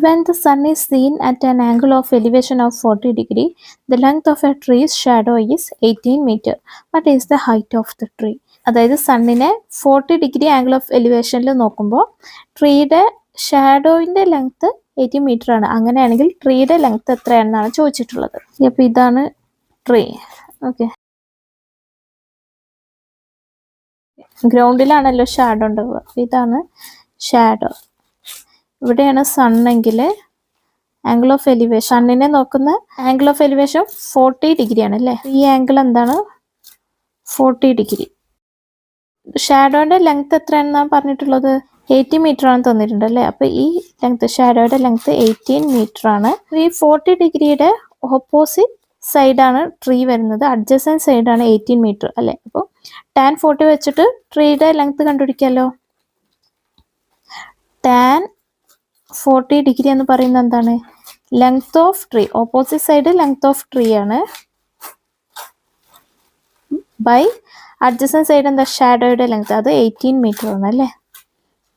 When the sun is seen at an angle of elevation of 40 degree, the length of a tree's shadow is 18 meter. What is the height of the tree? അതായത് സണ്ണിനെ 40 degree angle of എലിവേഷനിൽ നോക്കുമ്പോൾ ട്രീയുടെ ഷാഡോയിൻ്റെ length 18 metre ആണ്. അങ്ങനെയാണെങ്കിൽ ട്രീയുടെ length എത്രയാണെന്നാണ് ചോദിച്ചിട്ടുള്ളത്. അപ്പോൾ ഇതാണ് tree. Okay, ഗ്രൗണ്ടിലാണല്ലോ shadow ഉണ്ടാവുക. ഇതാണ് ഷാഡോ. ഇവിടെയാണ് സണ്ണെങ്കിൽ ആംഗിൾ ഓഫ് എലിവേഷൻ, സണ്ണിനെ നോക്കുന്ന ആംഗിൾ ഓഫ് എലിവേഷൻ 40 ഡിഗ്രി ആണ് അല്ലേ. ഈ ആംഗിൾ എന്താണ്? 40 ഡിഗ്രി. ഷാഡോയുടെ ലെങ്ത് എത്രയാണെന്നാണ് പറഞ്ഞിട്ടുള്ളത്? 18 മീറ്റർ ആണ് തന്നിട്ടുണ്ട് അല്ലേ. അപ്പോൾ ഈ ലെങ്ത്, ഷാഡോയുടെ ലെങ്ത് 18 മീറ്റർ ആണ്. ഈ 40 ഡിഗ്രിയുടെ ഓപ്പോസിറ്റ് സൈഡാണ് ട്രീ വരുന്നത്, അഡ്ജസൻറ്റ് സൈഡാണ് 18 മീറ്റർ അല്ലേ. അപ്പോൾ tan 40 വെച്ചിട്ട് ട്രീയുടെ ലെങ്ത് കണ്ടുപിടിക്കാമല്ലോ. tan 40 ഡിഗ്രി എന്ന് പറയുന്നത് എന്താണ്? Length of tree, opposite side length of tree ആണ്, ബൈ അഡ്ജസൻറ്റ് സൈഡ് എന്താ? ഷാഡോയുടെ ലെങ്ത്, അത് 18 മീറ്റർ ആണ് അല്ലേ,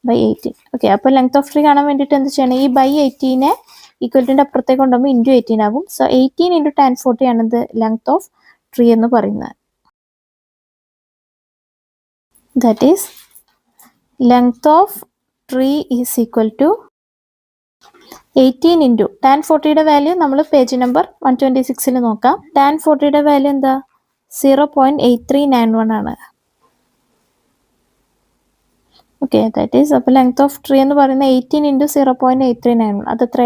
ബൈ 18. ഓക്കെ, അപ്പോൾ ലെങ്ത് ഓഫ് ട്രീ കാണാൻ വേണ്ടിയിട്ട് എന്ത് ചെയ്യണം? ഈ ബൈ 18 ഈക്വലിറ്റിൻ്റെ അപ്പുറത്തേക്ക് കൊണ്ടുപോകുമ്പോൾ ഇൻറ്റു 18 ആകും. സോ 18 ഇൻറ്റു tan 40 ആണ് ഇത് ലെങ്ത് ഓഫ് ട്രീ എന്ന് പറയുന്നത്. That is length of tree is equal to 18 into tan 40യുടെ വാല്യൂ നമ്മൾ പേജ് നമ്പർ 126 നോക്കാം. tan 40യുടെ വാല്യൂ എന്താ? 0.8391 ആണ്. ഓക്കെ, ദാറ്റ് ഈസ്, അപ്പോൾ ലെങ്ത് ഓഫ് ട്രീ എന്ന് പറയുന്നത് 18 ഇൻറ്റു 0.8391. അതെത്ര?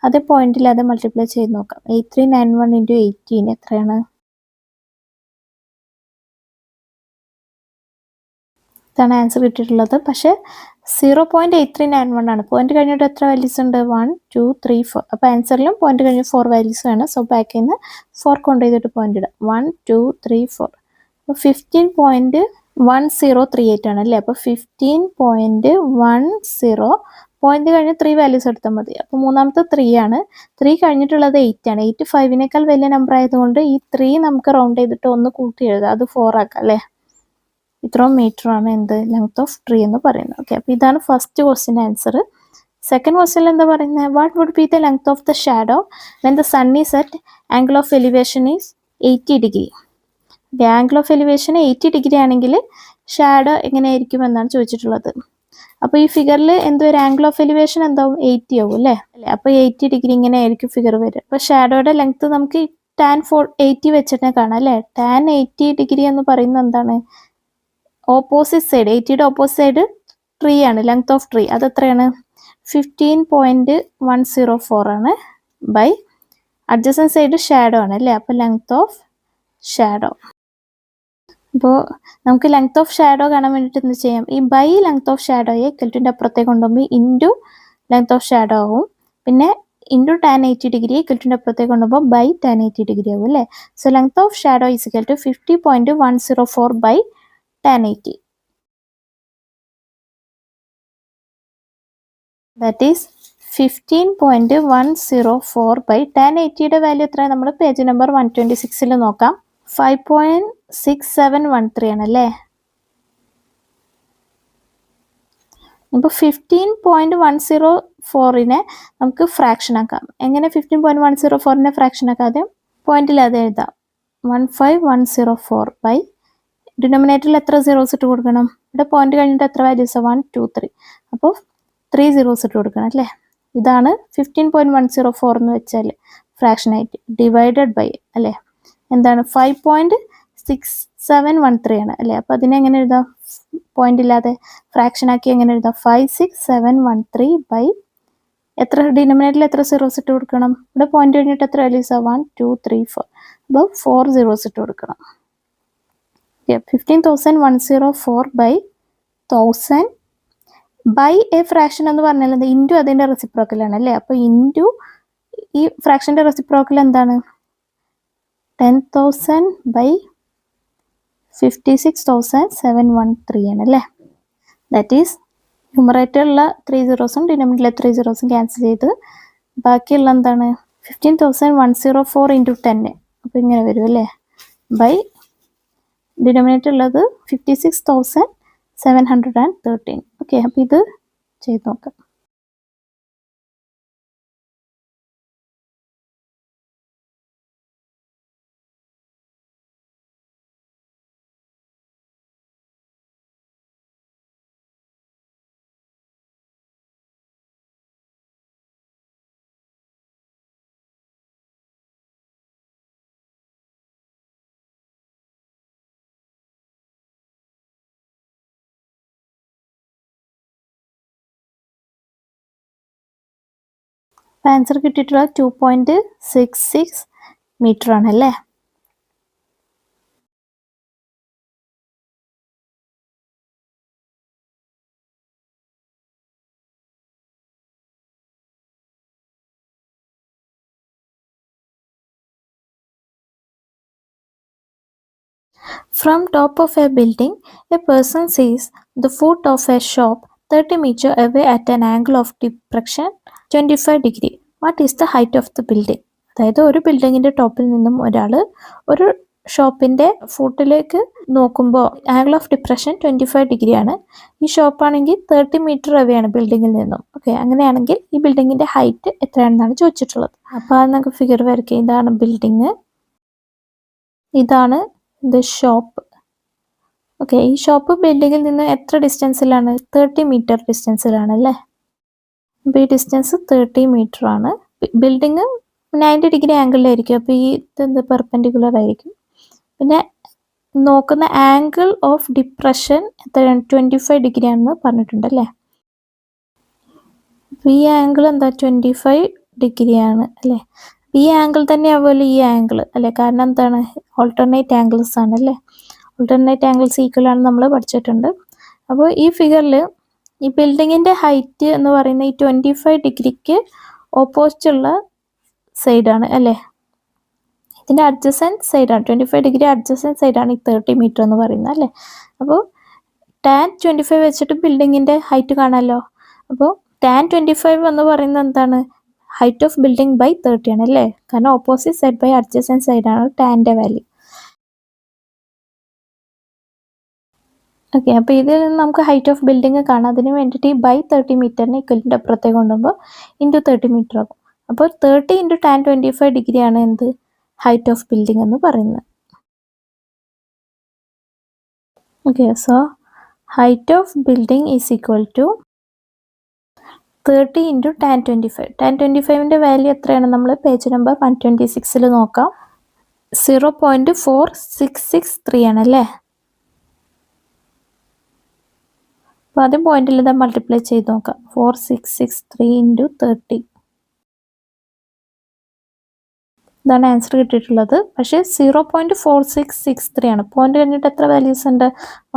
അതേ പോയിന്റിൽ അത് മൾട്ടിപ്ലൈ ചെയ്ത് നോക്കാം. 8391 ഇൻറ്റു 18 എത്രയാണ്? ഇതാണ് ആൻസർ കിട്ടിയിട്ടുള്ളത്. പക്ഷേ 0.8391 ആണ്. പോയിന്റ് കഴിഞ്ഞിട്ട് എത്ര വാല്യൂസ് ഉണ്ട്? 1 2 3 4. അപ്പോൾ ആൻസറിലും പോയിന്റ് കഴിഞ്ഞ് 4 വാല്യൂസ് വേണം. സോ ബാക്കിൽ നിന്ന് 4 കൊണ്ട് ചെയ്തിട്ട് പോയിന്റ് ഇടാം. 1 2 3 4. അപ്പോൾ 15.1038 ആണ് അല്ലേ. അപ്പോൾ 15.10, പോയിന്റ് കഴിഞ്ഞ് 3 വാല്യൂസ് എടുത്താൽ മതി. അപ്പോൾ മൂന്നാമത്തെ 3 ആണ്. 3 കഴിഞ്ഞിട്ടുള്ളത് 8 ആണ്. 8 5നേക്കാൾ വലിയ നമ്പർ ആയതുകൊണ്ട് ഈ 3 നമുക്ക് റൗണ്ട് ചെയ്തിട്ട് ഒന്ന് കൂട്ടി എഴുതാം, അത് 4 ആക്കാം അല്ലേ. ഇത്രയും മീറ്റർ ആണ് എന്ത്? ലെങ്ത് ഓഫ് ട്രീ എന്ന് പറയുന്നത്. ഓക്കെ, അപ്പോൾ ഇതാണ് ഫസ്റ്റ് ക്വസ്റ്റ്യൻ ആൻസർ. സെക്കൻഡ് ക്വസ്റ്റ്യനിൽ എന്താ പറയുന്നത്? What would be the length of the shadow when the sun is at angle of elevation is 80 degree. Angle of elevation 80 degree ആണെങ്കിൽ ഷാഡോ എങ്ങനെയായിരിക്കും എന്നാണ് ചോദിച്ചിട്ടുള്ളത്. അപ്പോൾ ഈ ഫിഗറിൽ എന്തൊരു ആംഗിൾ ഓഫ് എലിവേഷൻ എന്താവും? 80 ആവും അല്ലേ. അപ്പോൾ 80 ഡിഗ്രി ഇങ്ങനെ ആയിരിക്കും ഫിഗർ വരിക. അപ്പോൾ ഷാഡോയുടെ ലെങ്ത് നമുക്ക് tan 80 വെച്ചിട്ട് കാണാം അല്ലേ. tan 80 ഡിഗ്രി എന്ന് പറയുന്നത് എന്താണ്? ഓപ്പോസിറ്റ് സൈഡ്, 80യുടെ ഓപ്പോസിറ്റ് സൈഡ് ട്രീ ആണ്, ലെങ്ത് ഓഫ് ട്രീ അത് എത്രയാണ്? 15.104 ആണ്, ബൈ അഡ്ജസൻറ്റ് സൈഡ് ഷാഡോ ആണ് അല്ലേ. അപ്പോൾ ലെങ്ത് ഓഫ് ഷാഡോ. അപ്പോൾ നമുക്ക് ലെങ്ത് ഓഫ് ഷാഡോ കാണാൻ വേണ്ടിയിട്ട് എന്ത് ചെയ്യാം? ഈ ബൈ ലെങ്ത് ഓഫ് ഷാഡോയെ ഇക്വലിറ്റിൻ്റെ അപ്പുറത്തേക്ക് കൊണ്ടുപോകുമ്പോൾ ഇൻറ്റു ലെങ്ത് ഓഫ് ഷാഡോ ആവും. പിന്നെ ഇൻറ്റു tan 80 ഡിഗ്രി ഇക്വലിറ്റിൻ്റെ അപ്പുറത്തേക്ക് കൊണ്ടുപോകുമ്പോൾ ബൈ tan 80 ഡിഗ്രി ആവും അല്ലേ. So length of shadow is equal to 50.104 by tan 80. That is 15.104 by tan 80യുടെ വാല്യൂ എത്രയാണ്? നമ്മൾ പേജ് നമ്പർ 126 നോക്കാം. 5.6713 ആണല്ലേ. ഇപ്പോൾ 15.104നെ നമുക്ക് ഫ്രാക്ഷൻ ആക്കാം. എങ്ങനെ 15.104നെ ഫ്രാക്ഷൻ ആക്കാതെ പോയിന്റിൽ അത് എഴുതാം. 15104 ബൈ ഡിനോമിനേറ്ററിൽ എത്ര സീറോസ് ഇട്ട് കൊടുക്കണം? ഇവിടെ പോയിന്റ് കഴിഞ്ഞിട്ട് എത്ര വാല്യൂസ്? 1 2 3. അപ്പോൾ 3 zeros ഇട്ട് കൊടുക്കണം അല്ലേ. ഇതാണ് 15.104 എന്ന് വെച്ചാൽ ഫ്രാക്ഷൻ ആയിട്ട് ഡിവൈഡഡ് ബൈ അല്ലേ എന്താണ്? 5.6713 ആണ് അല്ലേ. അപ്പോൾ അതിനെ എങ്ങനെ എഴുതാം? പോയിന്റ് ഇല്ലാതെ ഫ്രാക്ഷൻ ആക്കി എങ്ങനെ എഴുതാം? 56713 ബൈ എത്ര? ഡിനോമിനേറ്ററിൽ എത്ര സീറോസ് ഇട്ട് കൊടുക്കണം? ഇവിടെ പോയിന്റ് കഴിഞ്ഞിട്ട് എത്ര വാല്യൂസാണ്? 1 2 3 4. അപ്പോൾ 4 zeros ഇട്ട് കൊടുക്കണം. 15,104 ബൈ 1000 ബൈ എ ഫ്രാക്ഷൻ എന്ന് പറഞ്ഞാൽ എന്താ? ഇൻറ്റു അതിൻ്റെ റെസിപ്രോക്കലാണ് അല്ലേ. അപ്പോൾ ഇൻറ്റു ഈ ഫ്രാക്ഷൻ്റെ റെസിപ്രോക്കൽ എന്താണ്? 10,000 ബൈ 56,713 ആണ് അല്ലേ. ദാറ്റ് ഈസ് ന്യൂമറേറ്ററിലുള്ള 3 zeros ഡിനോമിനേറ്ററിലെ 3 zeros ക്യാൻസൽ ചെയ്ത് ബാക്കിയുള്ള എന്താണ്? 15,104 ഇൻറ്റു 10. അപ്പോൾ ഇങ്ങനെ വരും അല്ലേ. ബൈ ഡിനോമിനേറ്റർ ഉള്ളത് 56,713. ഓക്കെ, അപ്പോൾ ഇത് ചെയ്ത് നോക്കാം. അപ്പോൾ ആൻസർ കിട്ടിയിട്ടുള്ളത് 2.66 മീറ്റർ ആണല്ലേ. From top of a building, a person sees the foot of a shop 30 meters away at an angle of depression 25 degree. What is the height of the building? അതായത് ഒരു ബിൽഡിങ്ങിന്റെ ടോപ്പിൽ നിന്നും ഒരാൾ ഒരു ഷോപ്പിന്റെ ഫൂട്ടിലേക്ക് നോക്കുമ്പോൾ ആംഗിൾ ഓഫ് ഡിപ്രഷൻ 25 ഡിഗ്രി ആണ്. ഈ ഷോപ്പാണെങ്കിൽ 30 മീറ്റർ അവയാണ് ബിൽഡിങ്ങിൽ നിന്നും. ഓക്കെ, അങ്ങനെയാണെങ്കിൽ ഈ ബിൽഡിങ്ങിന്റെ ഹൈറ്റ് എത്രയാണെന്നാണ് ചോദിച്ചിട്ടുള്ളത്. അപ്പോൾ അത് നമുക്ക് ഫിഗർ വരയ്ക്കുക. ഇതാണ് ബിൽഡിങ്, ഇതാണ് ദ ഷോപ്പ്. ഓക്കെ, ഈ ഷോപ്പ് ബിൽഡിങ്ങിൽ നിന്ന് എത്ര ഡിസ്റ്റൻസിലാണ്? 30 മീറ്റർ ഡിസ്റ്റൻസിലാണ് അല്ലേ. അപ്പോൾ ഈ ഡിസ്റ്റൻസ് 30 മീറ്റർ ആണ്. ബിൽഡിങ് 90 ഡിഗ്രി ആംഗിളിലായിരിക്കും, അപ്പോൾ ഈ ഇത് പെർപെൻഡിക്കുലർ ആയിരിക്കും. പിന്നെ നോക്കുന്ന ആംഗിൾ ഓഫ് ഡിപ്രഷൻ എത്രയാണ്? 25 ഡിഗ്രി ആണെന്ന് പറഞ്ഞിട്ടുണ്ട് അല്ലേ. അപ്പോൾ ഈ ആംഗിൾ എന്താ? 25 ഡിഗ്രി ആണ് അല്ലേ. ഈ ആംഗിൾ തന്നെ ആവുമല്ലോ ഈ ആംഗിൾ അല്ലേ, കാരണം എന്താണ്? ഓൾട്ടർനേറ്റ് ആംഗിൾസ് ആണ് അല്ലേ. ഓൾട്ടർനേറ്റ് ആംഗിൾസ് ഈക്വൽ ആണ് നമ്മൾ പഠിച്ചിട്ടുണ്ട്. അപ്പോൾ ഈ ഫിഗറിൽ ഈ ബിൽഡിങ്ങിൻ്റെ ഹൈറ്റ് എന്ന് പറയുന്ന ഈ 25 ഡിഗ്രിക്ക് ഓപ്പോസിറ്റ് ഉള്ള സൈഡാണ് അല്ലേ. ഇതിൻ്റെ അഡ്ജസൻറ്റ് സൈഡാണ് 25 ഡിഗ്രി അഡ്ജസൻറ്റ് സൈഡാണ് ഈ 30 മീറ്റർ എന്ന് പറയുന്നത് അല്ലേ. അപ്പോൾ ടാൻ 25 വെച്ചിട്ട് ബിൽഡിങ്ങിൻ്റെ ഹൈറ്റ് കാണാമല്ലോ. അപ്പോൾ ടാൻ 25 എന്ന് പറയുന്നത് എന്താണ്? ഹൈറ്റ് ഓഫ് ബിൽഡിംഗ് ബൈ 30 ആണ് അല്ലേ, കാരണം ഓപ്പോസിറ്റ് സൈഡ് ബൈ അഡ്ജസൻറ്റ് സൈഡാണ് ടാൻ്റെ വാല്യൂ. ഓക്കെ, അപ്പോൾ ഇതിൽ നിന്ന് നമുക്ക് ഹൈറ്റ് ഓഫ് ബിൽഡിംഗ് കാണാം. അതിന് വേണ്ടിയിട്ട് ഈ ബൈ 30 മീറ്ററിനെ ഇക്വലിൻ്റെ അപ്പുറത്തേക്ക് കൊണ്ടുപോകുമ്പോൾ ഇൻറ്റു 30 മീറ്റർ ആകും. അപ്പോൾ 30 ഇൻറ്റു ടാൻ 25 ഡിഗ്രിയാണ് എന്ത്? ഹൈറ്റ് ഓഫ് ബിൽഡിംഗ് എന്ന് പറയുന്നത്. Okay, so height of building is equal to 30 into tan 25. ടാൻ 25ൻ്റെ വാല്യൂ എത്രയാണ്? നമ്മൾ പേജ് നമ്പർ 126 നോക്കാം. 0.4663 ആണല്ലേ. അപ്പോൾ ആദ്യം പോയിന്റിൽ ഇതാ മൾട്ടിപ്ലൈ ചെയ്ത് നോക്കാം. 4663 ഇൻറ്റു 30, ഇതാണ് ആൻസർ കിട്ടിയിട്ടുള്ളത്. പക്ഷേ 0.4663 ആണ്. പോയിന്റ് കഴിഞ്ഞിട്ട് എത്ര വാല്യൂസ് ഉണ്ട്?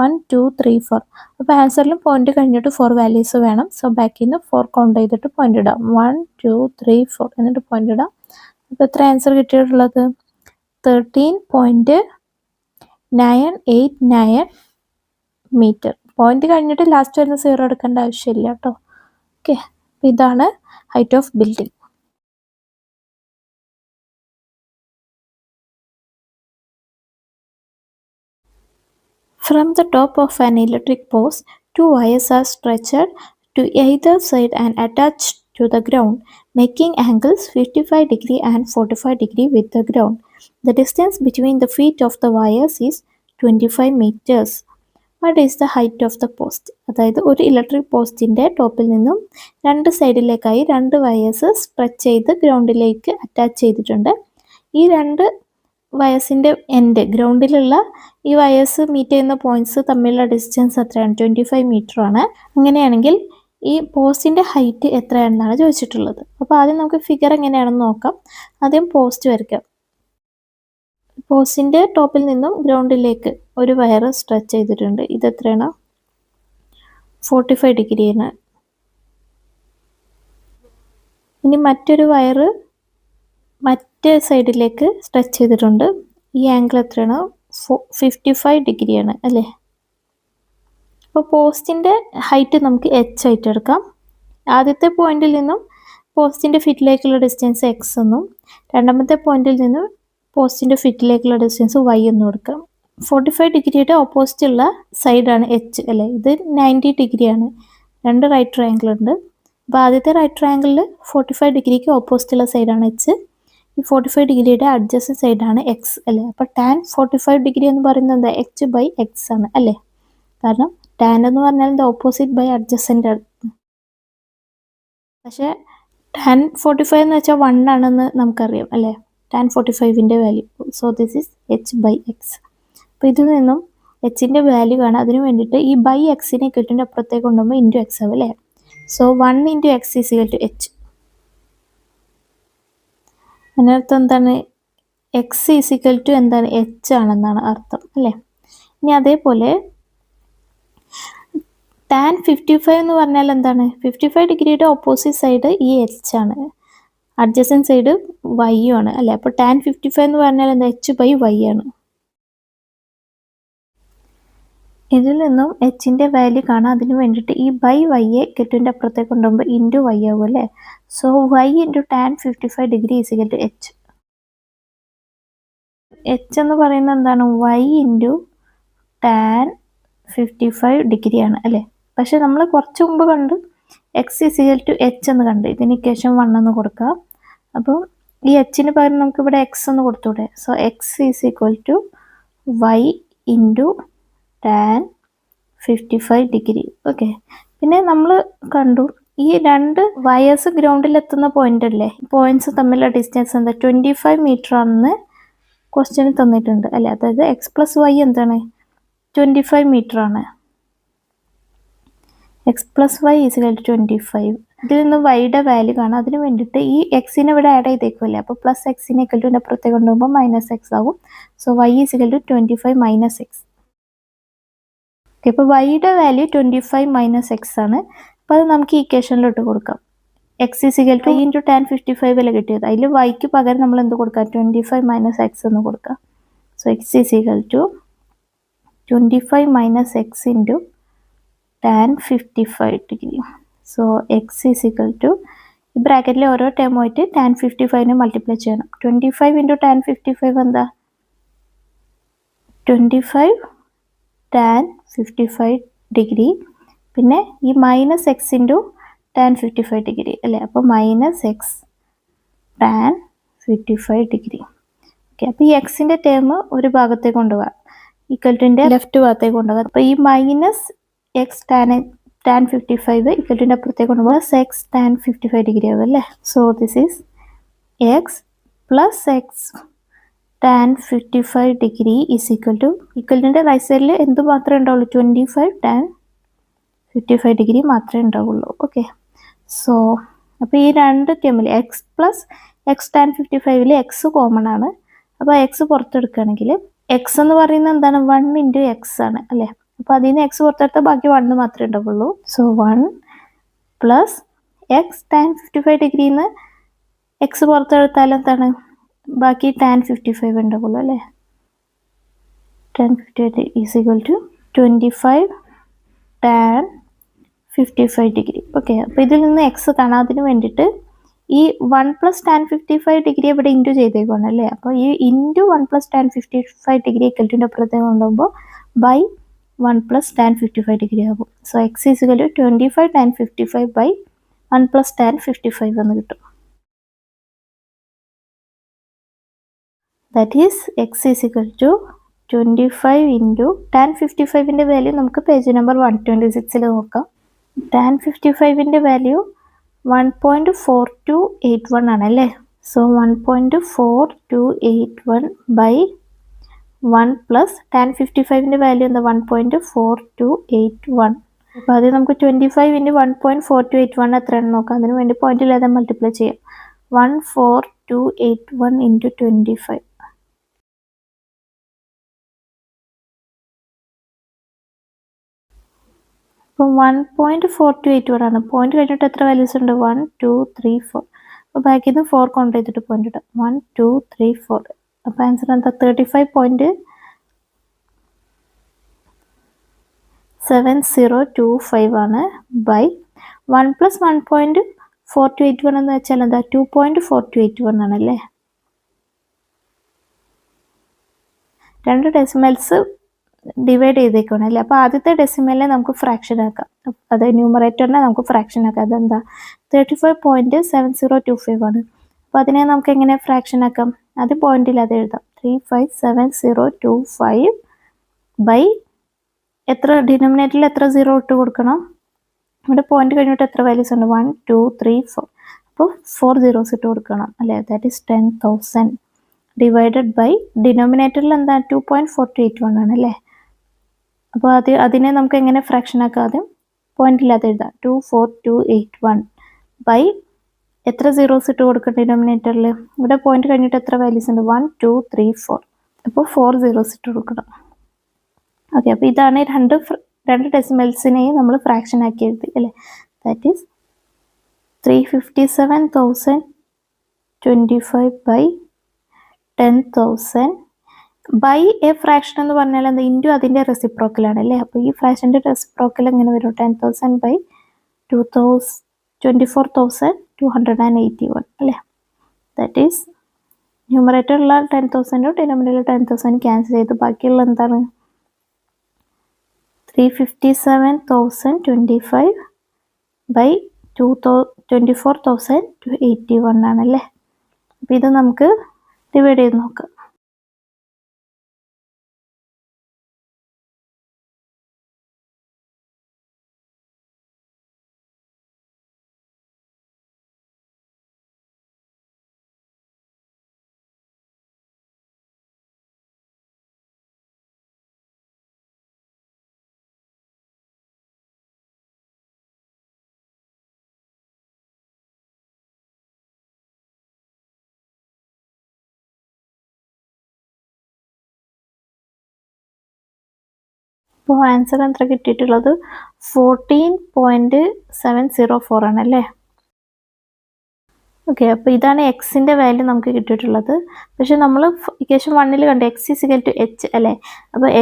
1 2 3 4. അപ്പോൾ ആൻസറിലും പോയിന്റ് കഴിഞ്ഞിട്ട് 4 വാല്യൂസ് വേണം. സോ ബാക്കിൽ നിന്ന് 4 കൗണ്ട് ചെയ്തിട്ട് പോയിന്റ് ഇടാം. 1 2 3 4 എന്നിട്ട് പോയിന്റ് ഇടാം. അപ്പോൾ എത്ര ആൻസർ കിട്ടിയിട്ടുള്ളത്? 13.989 മീറ്റർ. പോയിന്റ് കഴിഞ്ഞിട്ട് ലാസ്റ്റ് വരുന്ന 0 എടുക്കേണ്ട ആവശ്യമില്ല കേട്ടോ. ഓക്കെ, ഇതാണ് height of building. From the top of an electric post, 2 wires are stretched to either side and attached to the ground, making angles 55 degree and 45 degree with the ground. The distance between the feet of the wires is 25 meters. What is the height of the post? അതായത് ഒരു electric പോസ്റ്റിൻ്റെ ടോപ്പിൽ നിന്നും 2 സൈഡിലേക്കായി 2 wires stretch ചെയ്ത് ഗ്രൗണ്ടിലേക്ക് attach ചെയ്തിട്ടുണ്ട്. ഈ 2 വയസ്സിൻ്റെ end ഗ്രൗണ്ടിലുള്ള ഈ wires meet ചെയ്യുന്ന പോയിന്റ്സ് തമ്മിലുള്ള ഡിസ്റ്റൻസ് എത്രയാണ്? 25 മീറ്റർ ആണ്. അങ്ങനെയാണെങ്കിൽ ഈ പോസ്റ്റിൻ്റെ ഹൈറ്റ് എത്രയാണെന്നാണ് ചോദിച്ചിട്ടുള്ളത്. അപ്പോൾ ആദ്യം നമുക്ക് ഫിഗർ എങ്ങനെയാണെന്ന് നോക്കാം. ആദ്യം പോസ്റ്റ് വരയ്ക്കാം. പോസ്റ്റിൻ്റെ ടോപ്പിൽ നിന്നും ഗ്രൗണ്ടിലേക്ക് ഒരു വയർ സ്ട്രെച്ച് ചെയ്തിട്ടുണ്ട്. ഇത് എത്രയാണ്? 45 ഡിഗ്രിയാണ്. ഇനി മറ്റൊരു വയർ മറ്റേ സൈഡിലേക്ക് സ്ട്രെച്ച് ചെയ്തിട്ടുണ്ട്. ഈ ആംഗിൾ എത്രയാണ്? 55 ഡിഗ്രിയാണ് അല്ലേ. അപ്പോൾ പോസ്റ്റിൻ്റെ ഹൈറ്റ് നമുക്ക് h ആയിട്ട് എടുക്കാം. ആദ്യത്തെ പോയിന്റിൽ നിന്നും പോസ്റ്റിൻ്റെ ഫിറ്റിലേക്കുള്ള ഡിസ്റ്റൻസ് x എന്നും രണ്ടാമത്തെ പോയിന്റിൽ നിന്നും പോസ്റ്റിൻ്റെ ഫിറ്റിലേക്കുള്ള ഡിസ്റ്റൻസ് y എന്നും എടുക്കാം. 45 ഡിഗ്രിയുടെ ഓപ്പോസിറ്റ് ഉള്ള സൈഡാണ് h അല്ലേ. ഇത് 90 ഡിഗ്രിയാണ്. 2 റൈറ്റ് ട്രയാങ്കിൾ ഉണ്ട്. അപ്പോൾ ആദ്യത്തെ റൈറ്റ് ട്രയാങ്കിളിൽ 45 ഡിഗ്രിക്ക് ഓപ്പോസിറ്റ് ഉള്ള സൈഡാണ് h. ഈ 45 ഡിഗ്രിയുടെ അഡ്ജസ്റ്റൻറ്റ് സൈഡാണ് x അല്ലേ. അപ്പോൾ ടാൻ 45 ഡിഗ്രി എന്ന് പറയുന്നത് എന്താ? h ബൈ x ആണ് അല്ലേ. കാരണം ടാൻ എന്ന് പറഞ്ഞാൽ എന്താ? ഓപ്പോസിറ്റ് ബൈ അഡ്ജസ്റ്റൻ്റ് ആണ്. പക്ഷേ ടാൻ 45 എന്ന് വെച്ചാൽ 1 ആണെന്ന് നമുക്കറിയാം അല്ലേ, ടാൻ 45ൻ്റെ value. So this is h by x. അപ്പോൾ ഇതിൽ നിന്നും എച്ചിൻ്റെ വാല്യൂ കാണാം. അതിന് വേണ്ടിയിട്ട് ഈ ബൈ എക്സിനെ കിട്ടിൻ്റെ അപ്പുറത്തേക്ക് കൊണ്ടുപോകുമ്പോൾ ഇൻറ്റു എക്സ് ആവും അല്ലേ. So 1 into x is equal to h. അതിനർത്ഥം എന്താണ്? എക്സ് ഈസിക്കൽ ടു എന്താണ്? എച്ച് ആണെന്നാണ് അർത്ഥം അല്ലേ? ഇനി അതേപോലെ ടാൻ 55 എന്ന് പറഞ്ഞാൽ എന്താണ്? 55 ഡിഗ്രിയുടെ ഓപ്പോസിറ്റ് സൈഡ് ഈ എച്ച് ആണ്, അഡ്ജസൻറ്റ് സൈഡ് വൈ ആണ് അല്ലേ? അപ്പോൾ ടാൻ 55 എന്ന് പറഞ്ഞാൽ എന്താ? എച്ച് ബൈ വൈ ആണ്. ഇതിൽ നിന്നും എച്ചിൻ്റെ വാല്യൂ കാണാം. അതിന് വേണ്ടിയിട്ട് ഈ ബൈ വൈയെ കെറ്റുവിൻ്റെ അപ്പുറത്തേക്ക് കൊണ്ടുപോകുമ്പോൾ ഇൻറ്റു വൈ ആകും അല്ലേ? So y into tan 55 degree is equal to h. H എന്ന് പറയുന്നത് എന്താണ്? വൈ ഇൻറ്റു ടാൻ 55 ഡിഗ്രിയാണ് അല്ലേ? പക്ഷെ നമ്മൾ കുറച്ച് മുമ്പ് കണ്ട് എക്സ് ഈസിക്കൽ ടു എച്ച് എന്ന് കണ്ട്. ഇതിന് ഇക്വേഷൻ 1 എന്ന് കൊടുക്കാം. അപ്പോൾ ഈ എച്ചിന് പകരം നമുക്ക് ഇവിടെ എക്സ് എന്ന് കൊടുത്തൂടെ? So x is equal to y into tan 55 degree. Okay, പിന്നെ നമ്മൾ കണ്ടു ഈ രണ്ട് വയേഴ്സ് ഗ്രൗണ്ടിലെത്തുന്ന പോയിന്റ് അല്ലേ, പോയിന്റ്സ് തമ്മിലുള്ള ഡിസ്റ്റൻസ് എന്താ? 25 മീറ്റർ ആണെന്ന് ക്വസ്റ്റ്യൻ തന്നിട്ടുണ്ട് അല്ലേ? അതായത് എക്സ് പ്ലസ് വൈ എന്താണ്? 25 മീറ്റർ ആണ്. X plus y is equal to 25. ഇതിൽ നിന്ന് വൈയുടെ വാല്യൂ കാണാം. അതിന് വേണ്ടിയിട്ട് ഈ എക്സിനെ ഇവിടെ ആഡ് ചെയ്തേക്കുമല്ലേ, അപ്പോൾ പ്ലസ് എക്സിനെ ഇക്വൽ ടു അപ്പുറത്തേക്ക് കൊണ്ടുപോകുമ്പോൾ മൈനസ് എക്സ് ആകും. So y is equal to 25 minus x. Okay, ഇപ്പോൾ വൈയുടെ വാല്യൂ 25 മൈനസ് എക്സ് ആണ്. അപ്പോൾ അത് നമുക്ക് ഈ ഇക്വേഷനിലോട്ട് കൊടുക്കാം. X is equal two into tan 55 അല്ലേ കിട്ടിയത്, അതിൽ വൈക്ക് പകരം നമ്മൾ എന്ത് കൊടുക്കാം? 25 മൈനസ് എക്സ് എന്ന് കൊടുക്കാം. So x is equal to 25 minus x into tan 55 degree. So x is equal to ഈ ബ്രാക്കറ്റിലെ ഓരോ ടേമുമായിട്ട് ടാൻ 55നെ മൾട്ടിപ്ലൈ ചെയ്യണം. 25 ഇൻറ്റു ടാൻ 55 എന്താ? 25 ടാൻ 55 ഡിഗ്രി. പിന്നെ ഈ minus x into tan 55 degree അല്ലേ? അപ്പോൾ minus x tan 55 degree. Okay, അപ്പോൾ ഈ എക്സിൻ്റെ ടേം ഒരു ഭാഗത്തേക്ക് കൊണ്ടുപോകാം, ഈക്വൽ ടുൻ്റെ ലെഫ്റ്റ് ഭാഗത്തേക്ക് കൊണ്ടുപോകാം. അപ്പോൾ ഈ മൈനസ് എക്സ് ടാൻ 55 ഈക്വൽ ടുൻ്റെ അപ്പുറത്തേക്ക് കൊണ്ടുപോകാം എക്സ് ടാൻ 55 ഡിഗ്രി ആകും അല്ലേ? So this is x plus x tan 55 degree is equal to, ഈക്വലിൻ്റെ റൈറ്റ് സൈഡിൽ എന്ത് മാത്രമേ ഉണ്ടാവുള്ളൂ? 25 ടാൻ 55 ഡിഗ്രി മാത്രമേ ഉണ്ടാവുള്ളൂ. ഓക്കെ, സോ അപ്പോൾ ഈ രണ്ട് ടേമിൽ X plus x tan 55 X common ആണ്. അപ്പോൾ എക്സ് പുറത്തെടുക്കുകയാണെങ്കിൽ എക്സ് എന്ന് പറയുന്നത് എന്താണ്? 1 ഇൻറ്റു എക്സ് ആണ് അല്ലേ? അപ്പോൾ അതിൽ നിന്ന് എക്സ് പുറത്തെടുത്താൽ ബാക്കി 1 മാത്രമേ ഉണ്ടാവുള്ളൂ. സോ 1 പ്ലസ് എക്സ് ടാൻ 55 ഡിഗ്രിയിൽ നിന്ന് എക്സ് പുറത്തെടുത്താൽ എന്താണ്? ബാക്കി ടാൻ 55 ഉണ്ടാവുള്ളൂ അല്ലേ? Tan 55 is equal to 25 tan 55 degree. Okay, അപ്പോൾ ഇതിൽ നിന്ന് എക്സ് കാണാം. അതിന് വേണ്ടിയിട്ട് ഈ 1 പ്ലസ് ടാൻ 55 ഡിഗ്രി ഇവിടെ ഇൻറ്റു ചെയ്തേക്കാണ് അല്ലേ? അപ്പോൾ ഈ into 1 plus tan 55 degree equal അപ്പുറത്തേക്ക് കൊണ്ടുപോകുമ്പോൾ ബൈ 1 പ്ലസ് ടാൻ 55 ഡിഗ്രി ആകും. So x is equal to 25 tan 55 by 1 plus tan 55 എന്ന് കിട്ടും. That is x is equal to 25 into tan 55ൻ്റെ വാല്യൂ നമുക്ക് പേജ് നമ്പർ 126 നോക്കാം. ടാൻ 55ൻ്റെ വാല്യൂ 1.4281 ആണ് അല്ലേ? സോ 1.4281 ബൈ 1 പ്ലസ് ടാൻ 55ൻ്റെ വാല്യൂ എന്താ? 1.4281. അപ്പോൾ അത് നമുക്ക് 25 ഇൻറ്റു 1.4281 എത്രയാണെന്ന് നോക്കാം. അതിന് വേണ്ടി പോയിന്റ് ഇല്ലാതെ മൾട്ടിപ്ലൈ ചെയ്യാം. 14281 ഇൻറ്റു 25. അപ്പോൾ 1.4281 ആണ്. പോയിന്റ് കഴിഞ്ഞിട്ട് എത്ര വാല്യൂസ് ഉണ്ട്? 1 2 3 4. അപ്പോൾ ബാക്കിൽ നിന്ന് 4 കൗണ്ട് ചെയ്തിട്ട് പോയിന്റ് ഇടാം. 1 2 3 4. അപ്പോൾ ആൻസർ എന്താ? 35.7025 ആണ് ബൈ 1 പ്ലസ് 1.4281 എന്ന് വെച്ചാൽ എന്താ? 2.4281 ആണല്ലേ? രണ്ട് ഡെസിമൽസ് ഡിവൈഡ് ചെയ്തേക്കണം അല്ലേ? അപ്പോൾ ആദ്യത്തെ ഡെസിമലിനെ നമുക്ക് ഫ്രാക്ഷൻ ആക്കാം. അത് ന്യൂമറേറ്ററിനെ നമുക്ക് ഫ്രാക്ഷൻ ആക്കാം. അതെന്താ? 35.7025 ആണ്. അപ്പോൾ അതിനെ നമുക്ക് എങ്ങനെ ഫ്രാക്ഷൻ ആക്കാം? അത് പോയിന്റ് ഇല്ലാതെ എഴുതാം. 35.7025 ബൈ എത്ര? ഡിനോമിനേറ്ററിൽ എത്ര സീറോ ഇട്ട് കൊടുക്കണം? ഇവിടെ പോയിന്റ് കഴിഞ്ഞിട്ട് എത്ര വാല്യൂസ് ഉണ്ട്? 1 2 3 4. അപ്പോൾ 4 zeros ഇട്ട് കൊടുക്കണം അല്ലേ? ദാറ്റ് ഈസ് 10,000 ഡിവൈഡഡ് ബൈ ഡിനോമിനേറ്ററിൽ എന്താ? 2.4281 ആണ് അല്ലേ? അപ്പോൾ അതിനെ നമുക്ക് എങ്ങനെ ഫ്രാക്ഷൻ ആക്കാം? ആദ്യം പോയിന്റ് ഇല്ലാതെ എഴുതാം. 24281 ബൈ എത്ര സീറോസ് ഇട്ട് കൊടുക്കണം ഡിനോമിനേറ്ററിൽ? ഇവിടെ പോയിന്റ് കഴിഞ്ഞിട്ട് എത്ര വാല്യൂസ് ഉണ്ട്? 1 2 3 4. അപ്പോൾ 4 സീറോസ് ഇട്ട് കൊടുക്കണം. ഓക്കെ, അപ്പോൾ ഇതാണ് രണ്ട് ഡെസിമൽസിനെയും നമ്മൾ ഫ്രാക്ഷൻ ആക്കി എഴുതി അല്ലേ. That is 357,025 by 10,000 by a fraction എന്ന് പറഞ്ഞാൽ എന്താ? ഇൻറ്റു അതിൻ്റെ റെസിപ്രോക്കലാണ് അല്ലേ. അപ്പോൾ ഈ ഫ്രാക്ഷൻ്റെ റെസിപ്രോക്കൽ എങ്ങനെ വരും? 10,000 by 24,281 അല്ലേ. ദാറ്റ് ഈസ് ന്യൂമറേറ്ററുള്ള 10,000 ഡിനോമിനേറ്ററിൽ 10,000 ക്യാൻസൽ ചെയ്ത് ബാക്കിയുള്ള എന്താണ്? 357,025 by 24,281 ആണല്ലേ. അപ്പം ഇത് നമുക്ക് ഡിവൈഡ് ചെയ്ത് നോക്കാം. അപ്പോൾ ആൻസർ എത്ര കിട്ടിയിട്ടുള്ളത്? 14.704 ആണല്ലേ. ഓക്കെ, അപ്പോൾ ഇതാണ് എക്സിൻ്റെ വാല്യൂ നമുക്ക് കിട്ടിയിട്ടുള്ളത്. പക്ഷെ നമ്മൾ ഇക്വേഷൻ 1 കണ്ടു x = h അല്ലേ. അപ്പോൾ h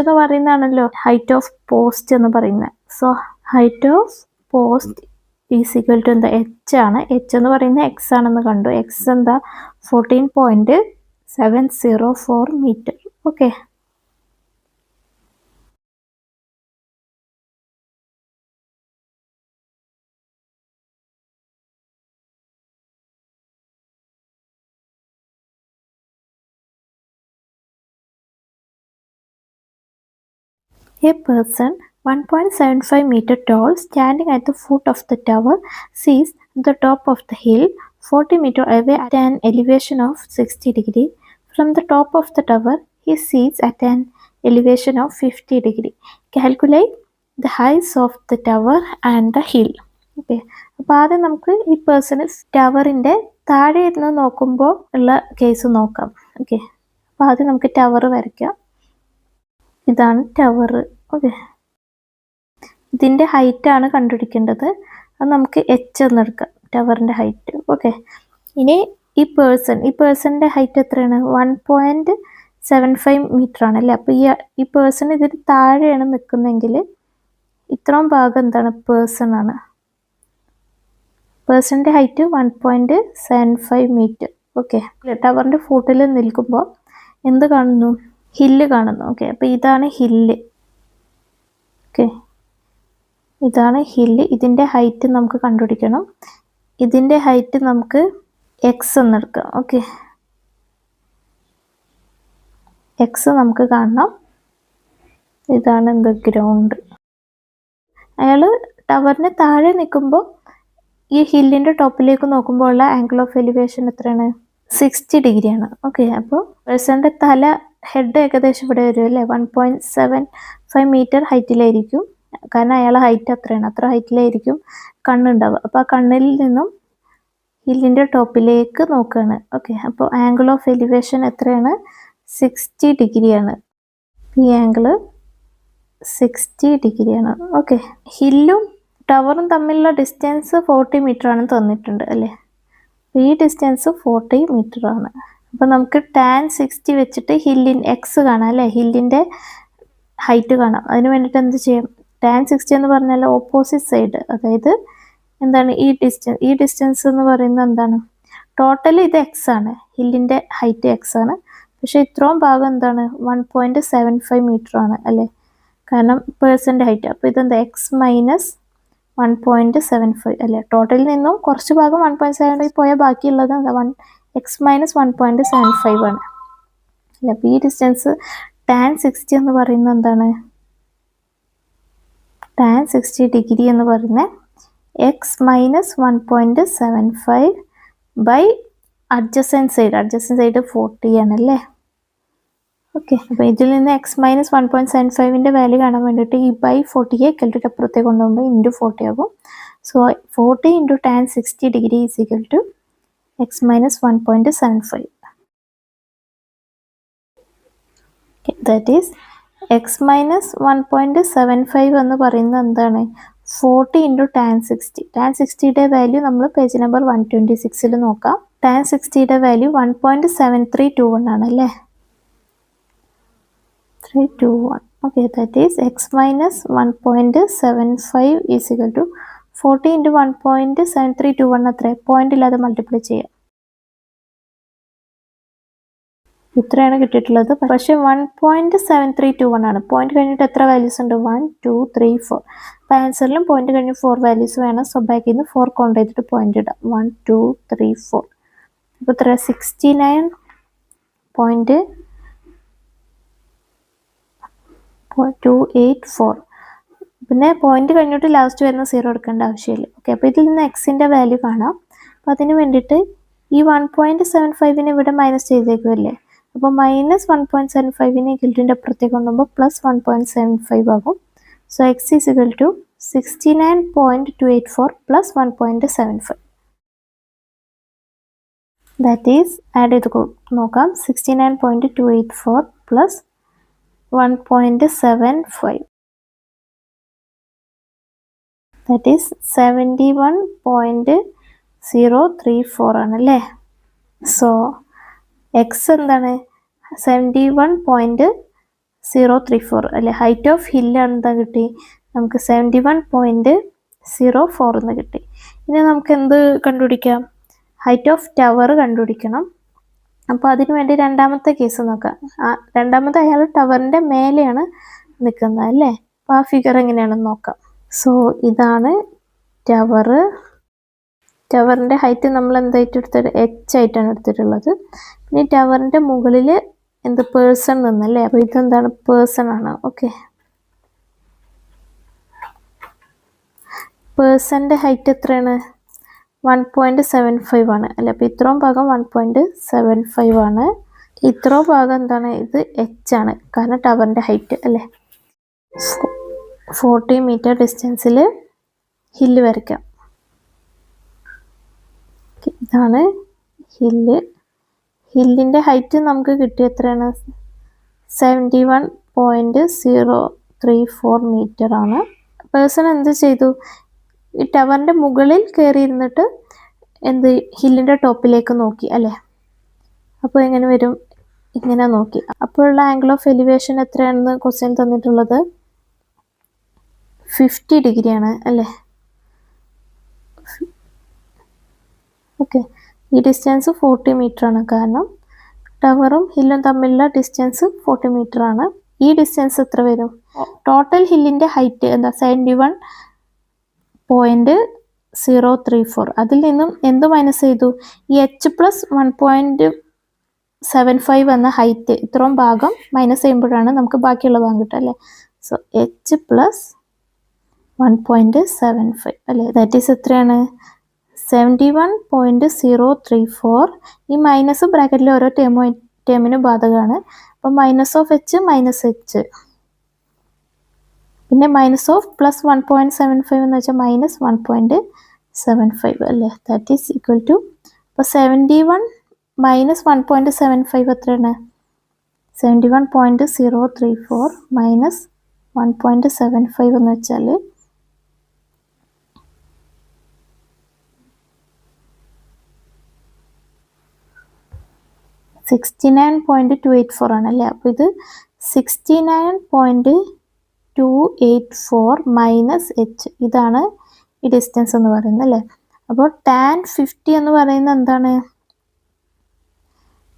എന്ന് പറയുന്നതാണല്ലോ ഹൈറ്റ് ഓഫ് പോസ്റ്റ് എന്ന് പറയുന്നത്. സോ ഹൈറ്റ് ഓഫ് പോസ്റ്റ് = എന്താ? h ആണ്. h എന്ന് പറയുന്നത് x ആണെന്ന് കണ്ടു. x എന്താ? 14.704 metre. Okay, a person 1.75 meter tall standing at the foot of the tower sees the top of the hill 40 meter away at an elevation of 60 degree. From the top of the tower, he sees at an elevation of 50 degree. Calculate the heights of the tower and the hill. Okay, അപ്പോൾ ആദ്യം നമുക്ക് ഈ person ടവറിൻ്റെ താഴെ ഇരുന്ന് നോക്കുമ്പോൾ ഉള്ള case നോക്കാം. Okay, അപ്പോൾ ആദ്യം നമുക്ക് ടവർ വരയ്ക്കാം. ഇതാണ് ടവർ. ഓക്കെ, ഇതിൻ്റെ ഹൈറ്റാണ് കണ്ടുപിടിക്കേണ്ടത്. അത് നമുക്ക് h എന്നെടുക്കാം, ടവറിൻ്റെ ഹൈറ്റ്. ഓക്കെ, ഇനി ഈ പേഴ്സൻ്റെ ഹൈറ്റ് എത്രയാണ്? 1.75 മീറ്റർ ആണല്ലേ. അപ്പോൾ ഈ പേഴ്സൺ ഇതിന് താഴെയാണ് നിൽക്കുന്നതെങ്കിൽ ഇത്രയും ഭാഗം എന്താണ്? പേഴ്സൺ ആണ്. പേഴ്സൻ്റെ ഹൈറ്റ് 1.75 മീറ്റർ. ഓക്കെ, ടവറിൻ്റെ ഫൂട്ടിൽ നിൽക്കുമ്പോൾ എന്ത് കാണുന്നു? ഹില്ല് കാണുന്നു. ഓക്കെ, അപ്പോൾ ഇതാണ് ഹില്ല്. ഓക്കെ, ഇതാണ് ഹില്ല്. ഇതിൻ്റെ ഹൈറ്റ് നമുക്ക് കണ്ടുപിടിക്കണം. ഇതിൻ്റെ ഹൈറ്റ് നമുക്ക് എക്സ് എന്നെടുക്കാം. ഓക്കെ, എക്സ് നമുക്ക് കാണണം. ഇതാണ് എന്ത്? ഗ്രൗണ്ട്. അയാൾ ടവറിന് താഴെ നിൽക്കുമ്പോൾ ഈ ഹില്ലിൻ്റെ ടോപ്പിലേക്ക് നോക്കുമ്പോൾ ഉള്ള ആംഗിൾ ഓഫ് എലിവേഷൻ എത്രയാണ്? 60 ഡിഗ്രിയാണ്. ഓക്കെ, അപ്പോൾ പേഴ്സൻ്റെ തല ഹെഡ് ഏകദേശം ഇവിടെ വരും അല്ലേ. 1.75 മീറ്റർ ഹൈറ്റിലായിരിക്കും. കാരണം അയാളെ ഹൈറ്റ് അത്രയാണ്. അത്ര ഹൈറ്റിലായിരിക്കും കണ്ണുണ്ടാവുക. അപ്പോൾ ആ കണ്ണിൽ നിന്നും ഹില്ലിൻ്റെ ടോപ്പിലേക്ക് നോക്കുകയാണ്. ഓക്കെ, അപ്പോൾ ആംഗിൾ ഓഫ് എലിവേഷൻ എത്രയാണ്? 60 ഡിഗ്രിയാണ്. ഈ ആംഗിൾ 60 ഡിഗ്രിയാണ്. ഓക്കെ, ഹില്ലും ടവറും തമ്മിലുള്ള ഡിസ്റ്റൻസ് 40 മീറ്റർ ആണെന്ന് തന്നിട്ടുണ്ട് അല്ലേ. ഈ ഡിസ്റ്റൻസ് 40 മീറ്റർ ആണ്. അപ്പോൾ നമുക്ക് tan 60 വെച്ചിട്ട് എക്സ് കാണാം അല്ലേ. ഹില്ലിൻ്റെ ഹൈറ്റ് കാണാം. അതിന് വേണ്ടിയിട്ട് എന്ത് ചെയ്യാം? tan 60 എന്ന് പറഞ്ഞാൽ ഓപ്പോസിറ്റ് സൈഡ്, അതായത് എന്താണ്? ഈ ഡിസ്റ്റൻസ് എന്ന് പറയുന്നത് എന്താണ്? ടോട്ടൽ ഇത് എക്സ് ആണ്. ഹില്ലിൻ്റെ ഹൈറ്റ് എക്സ് ആണ്. പക്ഷേ ഇത്രയും ഭാഗം എന്താണ്? 1.75 മീറ്റർ ആണ് അല്ലേ. കാരണം പേഴ്സൻ്റെ ഹൈറ്റ്. അപ്പോൾ ഇതെന്താ? എക്സ് മൈനസ് 1.75 അല്ലേ. ടോട്ടലിൽ നിന്നും കുറച്ച് ഭാഗം 1.75 പോയാൽ ബാക്കിയുള്ളത് എന്താ? എക്സ് മൈനസ് 1.75 ആണ് അല്ല. അപ്പോൾ ഈ ഡിസ്റ്റൻസ് tan 60 എന്ന് പറയുന്നത് എന്താണ്? tan 60 ഡിഗ്രി എന്ന് പറയുന്നത് x minus 1.75 by adjacent side 40 ആണല്ലേ. ഓക്കെ, അപ്പോൾ ഇതിൽ നിന്ന് എക്സ് മൈനസ് 1.75ൻ്റെ വാല്യൂ കാണാൻ വേണ്ടിയിട്ട് ഈ ബൈ 40യെ കെൽറ്റിട്ട് അപ്പുറത്തേക്ക് കൊണ്ടുപോകുമ്പോൾ × 40 ആകും. So 40 into tan 60 degree is equal to x minus 1.75. Okay, that is x minus 1.75 എന്ന് പറയുന്നത് എന്താണ്? 40 into tan 60. tan 60യുടെ വാല്യൂ നമ്മൾ പേജ് നമ്പർ 126 നോക്കാം. tan 60യുടെ വാല്യൂ 1.7321 ആണ് അല്ലേ? 321. Okay, that is x minus 1.75 is equal to 40 into 1.7321 അത്ര point ഇല്ലാതെ multiply ചെയ്യാം. ഇത്രയാണ് കിട്ടിയിട്ടുള്ളത്. പക്ഷേ 1.7321 ആണ്. പോയിന്റ് കഴിഞ്ഞിട്ട് എത്ര വാല്യൂസ് ഉണ്ട്? 1 2 3 4. അപ്പോൾ ആൻസറിലും പോയിന്റ് കഴിഞ്ഞ് 4 വാല്യൂസ് വേണം. സോ ബാക്കിൽ നിന്ന് 4 കൗണ്ട് ചെയ്തിട്ട് പോയിന്റ് ഇടാം. 1 2 3 4. അപ്പോൾ എത്ര? 69.284. പിന്നെ പോയിന്റ് കഴിഞ്ഞിട്ട് ലാസ്റ്റ് വരുന്ന 0 എടുക്കേണ്ട ആവശ്യമില്ല. ഓക്കെ, അപ്പോൾ ഇതിൽ നിന്ന് എക്സിൻ്റെ വാല്യൂ കാണാം. അപ്പോൾ അതിന് വേണ്ടിയിട്ട് ഈ 1.75 ഇവിടെ മൈനസ് ചെയ്തേക്കുമല്ലേ? അപ്പോൾ മൈനസ് 1.75 ഗിൽറ്റിൻ്റെ അപ്പുറത്തേക്ക് കൊണ്ടുപോകുമ്പോൾ പ്ലസ് 1.75 ആകും. So x is equal to 69.284 plus 1.75. That is add ചെയ്ത് നോക്കാം. 69.284 പ്ലസ് 1.75. ദാറ്റ് ഈസ് 71.034 ആണല്ലേ? സോ എക്സ് എന്താണ്? 71.034 അല്ലേ? ഹൈറ്റ് ഓഫ് ഹില്ല് എന്താ കിട്ടി? നമുക്ക് 71.04 എന്ന് കിട്ടി. ഇനി നമുക്ക് എന്ത് കണ്ടുപിടിക്കാം? ഹൈറ്റ് ഓഫ് ടവർ കണ്ടുപിടിക്കണം. അപ്പോൾ അതിനു വേണ്ടി രണ്ടാമത്തെ കേസ് നോക്കാം. രണ്ടാമത്തെ അയാൾ ടവറിൻ്റെ മേലെയാണ് നിൽക്കുന്നത് അല്ലേ? അപ്പോൾ ആ ഫിഗർ എങ്ങനെയാണെന്ന് നോക്കാം. സോ ഇതാണ് ടവർ. ടവറിൻ്റെ ഹൈറ്റ് നമ്മൾ എന്തായിട്ട് എടുത്തിട്ട് എച്ച് ആയിട്ടാണ് എടുത്തിട്ടുള്ളത്. പിന്നെ ടവറിൻ്റെ മുകളിൽ എന്ത് പേഴ്സൺ നിന്നല്ലേ? അപ്പോൾ ഇതെന്താണ്? പേഴ്സൺ ആണ്. ഓക്കെ, പേഴ്സൻ്റെ ഹൈറ്റ് എത്രയാണ്? 1.75 ആണ് അല്ലേ? അപ്പോൾ ഇത്രയും ഭാഗം 1.75 ആണ്. ഇത്രയും ഭാഗം എന്താണ്? ഇത് എച്ച് ആണ്, കാരണം ടവറിൻ്റെ ഹൈറ്റ് അല്ലേ? 40 മീറ്റർ ഡിസ്റ്റൻസിൽ ഹില്ല് വരയ്ക്കാം. ഇതാണ് ഹില്ല്. ഹില്ലിൻ്റെ ഹൈറ്റ് നമുക്ക് കിട്ടിയ എത്രയാണ്? 71.034 മീറ്റർ ആണ്. പേഴ്സൺ എന്ത് ചെയ്തു? ഈ ടവറിൻ്റെ മുകളിൽ കയറി ഇരുന്നിട്ട് എന്ത് ഹില്ലിൻ്റെ ടോപ്പിലേക്ക് നോക്കി അല്ലേ? അപ്പോൾ എങ്ങനെ വരും? ഇങ്ങനെ നോക്കി. അപ്പോഴുള്ള ആംഗിൾ ഓഫ് എലിവേഷൻ എത്രയാണെന്ന് ക്വസ്റ്റ്യൻ തന്നിട്ടുള്ളത്? 50 ഡിഗ്രിയാണ് അല്ലേ? ഓക്കെ, ഈ ഡിസ്റ്റൻസ് 40 മീറ്റർ ആണ്, കാരണം ടവറും ഹില്ലും തമ്മിലുള്ള ഡിസ്റ്റൻസ് 40 മീറ്റർ ആണ്. ഈ ഡിസ്റ്റൻസ് എത്ര വരും? ടോട്ടൽ ഹില്ലിൻ്റെ ഹൈറ്റ് എന്താ? 71.034. അതിൽ നിന്നും എന്ത് മൈനസ് ചെയ്തു? ഈ എച്ച് പ്ലസ് 1.75 എന്ന ഹൈറ്റ്, ഇത്രയും ഭാഗം മൈനസ് ചെയ്യുമ്പോഴാണ് നമുക്ക് ബാക്കിയുള്ള ഭാഗം കിട്ടുക അല്ലേ? സോ എച്ച് പ്ലസ് 1.75 അല്ലേ? ദാറ്റ് ഈസ് എത്രയാണ്? 71.034. ഈ മൈനസ് ബ്രാക്കറ്റിൽ ഓരോ ടേമിനും ബാധകമാണ്. അപ്പോൾ minus of H minus H, പിന്നെ മൈനസ് ഓഫ് പ്ലസ് 1.75 എന്ന് വെച്ചാൽ മൈനസ് 1.75 അല്ലേ? ദാറ്റ് ഈസ് ഈക്വൽ ടു, അപ്പോൾ 71 മൈനസ് 1.75 എത്രയാണ്? 71.034 മൈനസ് 1.75 എന്ന് വെച്ചാൽ 69.284 ആണല്ലേ? അപ്പോൾ ഇത് 69.284 മൈനസ് എച്ച്, ഇതാണ് ഈ ഡിസ്റ്റൻസ് എന്ന് പറയുന്നത് അല്ലേ? അപ്പോൾ tan 50 എന്ന് പറയുന്നത് എന്താണ്?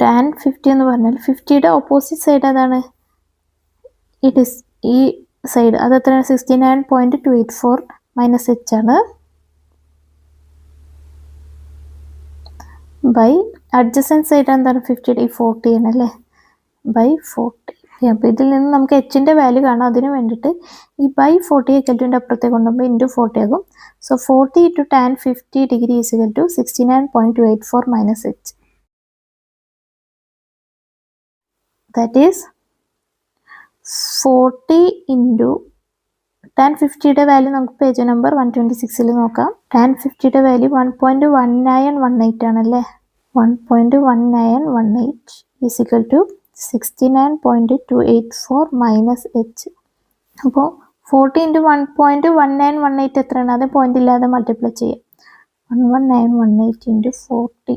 tan 50 എന്ന് പറഞ്ഞാൽ 50യുടെ ഓപ്പോസിറ്റ് സൈഡ് അതാണ് ഈ സൈഡ്. അത് എത്രയാണ്? 69.284 മൈനസ് എച്ച് ആണ്, ബൈ അഡ്ജസൻറ്റ് സൈഡ് എന്താണ്? 50യുടെ ഈ 40 ആണ് അല്ലേ? ബൈ 40. അപ്പോൾ ഇതിൽ നിന്ന് നമുക്ക് എച്ചിൻ്റെ വാല്യൂ കാണാം. അതിന് വേണ്ടിയിട്ട് ഈ ബൈ 40 കെൽവിൻ്റെ അപ്പുറത്തേക്ക് കൊണ്ടുപോകുമ്പോൾ ഇൻറ്റു 40 ആകും. So 40 into tan 50 degree is equal to 69.284 minus h. That is 40 into tan 50യുടെ വാല്യൂ നമുക്ക് പേജ് നമ്പർ 126 നോക്കാം. ടാൻ 50യുടെ വാല്യൂ 1.1918 ആണല്ലേ. 1.1918 is equal to 69.284 minus h. അപ്പോൾ 40 ഇൻറ്റു 1.1918 എത്രയാണ്? അത് പോയിന്റ് ഇല്ലാതെ മൾട്ടിപ്ലൈ ചെയ്യാം. 11918 ഇൻറ്റു 40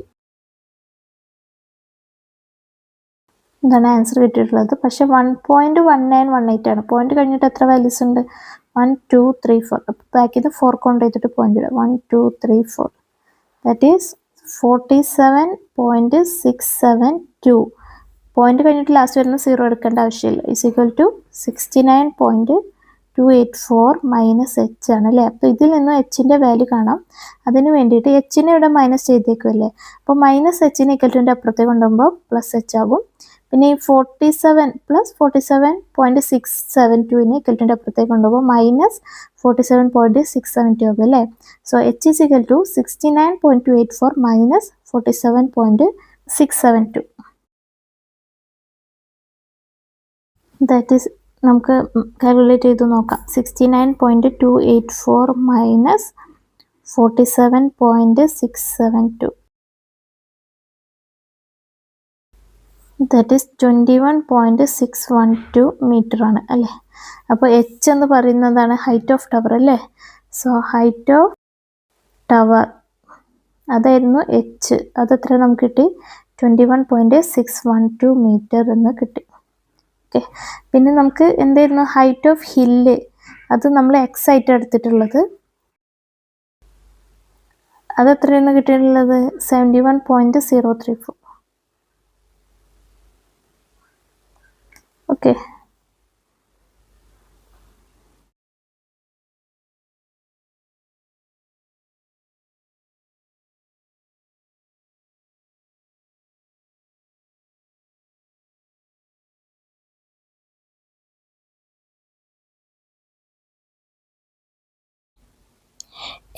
ഇതാണ് ആൻസർ കിട്ടിയിട്ടുള്ളത്. പക്ഷെ 1.1918 ആണ്. പോയിന്റ് കഴിഞ്ഞിട്ട് എത്ര വാല്യൂസ് ഉണ്ട്? 1 2 3 4. അപ്പോൾ ബാക്ക് ചെയ്ത് 4 കൊണ്ട് ചെയ്തിട്ട് പോയിന്റ് ഇടാം. 1 2 3 4 ദാറ്റ് ഈസ് 47.672. പോയിന്റ് കഴിഞ്ഞിട്ട് ലാസ്റ്റ് വരുന്ന 0 എടുക്കേണ്ട ആവശ്യമില്ല. Is equal to 69.284 minus h ആണ് അല്ലേ. അപ്പോൾ ഇതിൽ നിന്ന് എച്ചിൻ്റെ വാല്യൂ കാണാം. അതിന് വേണ്ടിയിട്ട് എച്ചിനെ ഇവിടെ മൈനസ് ചെയ്തേക്കുമല്ലേ. അപ്പോൾ മൈനസ് എച്ചിനെ ഈക്വൽ ടുൻ്റെ അപ്പുറത്തേക്ക് കൊണ്ടുപോകുമ്പോൾ പ്ലസ് എച്ച് ആകും. പിന്നെ ഈ 47 പ്ലസ് 47.672 ഈക്വൽ ടുൻ്റെ അപ്പുറത്തേക്ക് കൊണ്ടുപോകുമ്പോൾ മൈനസ് 47.672 ആകും അല്ലേ. So h is equal to 69.284 minus 47.672. That is നമുക്ക് കാൽക്കുലേറ്റ് ചെയ്ത് നോക്കാം. 69.284 മൈനസ് 47.672 ദാറ്റ് ഈസ് 21.612 മീറ്റർ ആണ് അല്ലേ. അപ്പോൾ എച്ച് എന്ന് പറയുന്നതാണ് ഹൈറ്റ് ഓഫ് ടവർ അല്ലേ. സോ ഹൈറ്റ് ഓഫ് ടവർ അതായിരുന്നു എച്ച്. അതെത്ര നമുക്ക് കിട്ടി? 21.612 മീറ്റർ എന്ന് കിട്ടി. ഓക്കെ, പിന്നെ നമുക്ക് എന്തായിരുന്നു ഹൈറ്റ് ഓഫ് ഹില്ല്? അത് നമ്മൾ എക്സ് ആയിട്ട് എടുത്തിട്ടുള്ളത്. അത് എത്രയാണ് കിട്ടിയിട്ടുള്ളത്? 71.034. Okay,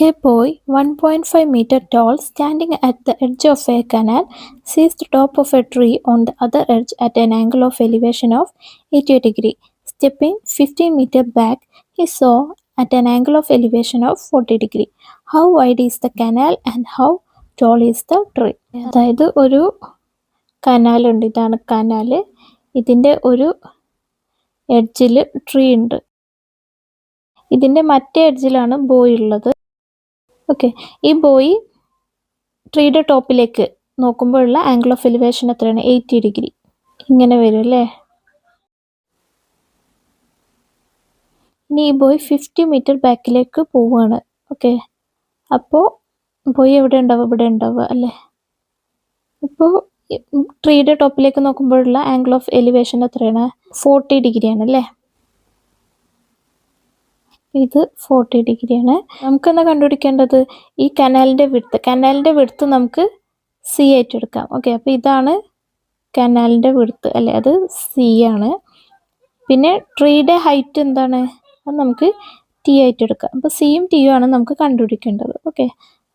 A boy 1.5 meter tall standing at the edge of a canal sees the top of a tree on the other edge at an angle of elevation of 80 degree. Stepping 15 meter back, he saw at an angle of elevation of 40 degree. How wide is the canal and how tall is the tree? അതായത് ഒരു കനാലുണ്ട്. ഇതാണ് canal. ഇതിൻ്റെ ഒരു എഡ്ജിൽ tree ഉണ്ട്. ഇതിൻ്റെ മറ്റേ എഡ്ജിലാണ് boy ഉള്ളത്. ഓക്കെ, ഈ ബോയ് ട്രീയുടെ ടോപ്പിലേക്ക് നോക്കുമ്പോഴുള്ള ആംഗിൾ ഓഫ് എലിവേഷൻ എത്രയാണ്? 80 ഡിഗ്രി. ഇങ്ങനെ വരും അല്ലേ. ഇനി ഈ ബോയ് 50 മീറ്റർ ബാക്കിലേക്ക് പോവുകയാണ്. ഓക്കെ, അപ്പോൾ ബോയ് എവിടെ ഉണ്ടാവുക? ഇവിടെ ഉണ്ടാവുക അല്ലേ. ഇപ്പോൾ ട്രീയുടെ ടോപ്പിലേക്ക് നോക്കുമ്പോഴുള്ള ആംഗിൾ ഓഫ് എലിവേഷൻ എത്രയാണ്? 40 ഡിഗ്രിയാണ് അല്ലേ. ഇത് 40 ഡിഗ്രിയാണ്. നമുക്കെന്താ കണ്ടുപിടിക്കേണ്ടത്? ഈ കനാലിൻ്റെ വിഡ്ത്ത് നമുക്ക് സി ആയിട്ട് എടുക്കാം. ഓക്കെ, അപ്പോൾ ഇതാണ് കനാലിൻ്റെ വിഡ്ത്ത് അല്ലേ, അത് സി ആണ്. പിന്നെ ട്രീയുടെ ഹൈറ്റ് എന്താണ്? അത് നമുക്ക് ടി ആയിട്ട് എടുക്കാം. അപ്പോൾ സിയും ടിയും ആണ് നമുക്ക് കണ്ടുപിടിക്കേണ്ടത്. ഓക്കെ,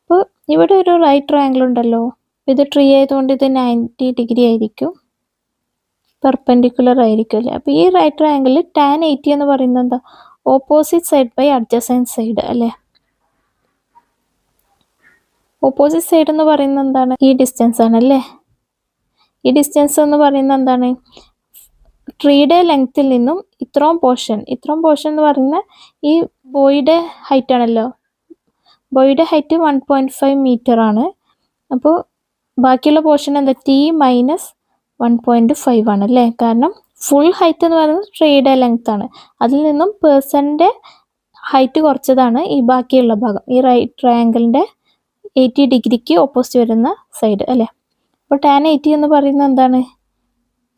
അപ്പോൾ ഇവിടെ ഒരു റൈറ്റ് ട്രയാങ്കിൾ ഉണ്ടല്ലോ. ഇത് ട്രീ ആയതുകൊണ്ട് ഇത് 90 ഡിഗ്രി ആയിരിക്കും, പെർപെൻഡിക്കുലർ ആയിരിക്കും അല്ലേ. അപ്പോൾ ഈ റൈറ്റ് ട്രയാങ്കിളിൽ ടാൻ 80 എന്ന് പറയുന്നത് എന്താ? Opposite side by adjacent side അല്ലേ. ഓപ്പോസിറ്റ് സൈഡ് എന്ന് പറയുന്നത് എന്താണ്? ഈ ഡിസ്റ്റൻസ് ആണല്ലേ. ഈ ഡിസ്റ്റൻസ് എന്ന് പറയുന്നത് എന്താണ്? ട്രീയുടെ ലെങ്ത്തിൽ നിന്നും ഇത്രയും പോർഷൻ എന്ന് പറയുന്ന ഈ ബോയുടെ ഹൈറ്റ് ആണല്ലോ. ബോയുടെ ഹൈറ്റ് 1.5 മീറ്റർ ആണ്. അപ്പോൾ ബാക്കിയുള്ള പോർഷൻ എന്താ? ടി മൈനസ് 1.5 ആണല്ലേ. കാരണം ഫുൾ ഹൈറ്റ് എന്ന് പറയുന്നത് ട്രീയുടെ ലെങ്ത് ആണ്. അതിൽ നിന്നും പേഴ്സൻ്റെ ഹൈറ്റ് കുറച്ചതാണ് ഈ ബാക്കിയുള്ള ഭാഗം, ഈ റൈറ്റ് ട്രയാങ്കിളിൻ്റെ 80 ഡിഗ്രിക്ക് ഓപ്പോസിറ്റ് വരുന്ന സൈഡ് അല്ലേ. അപ്പോൾ ടാൻ 80 എന്ന് പറയുന്നത് എന്താണ്?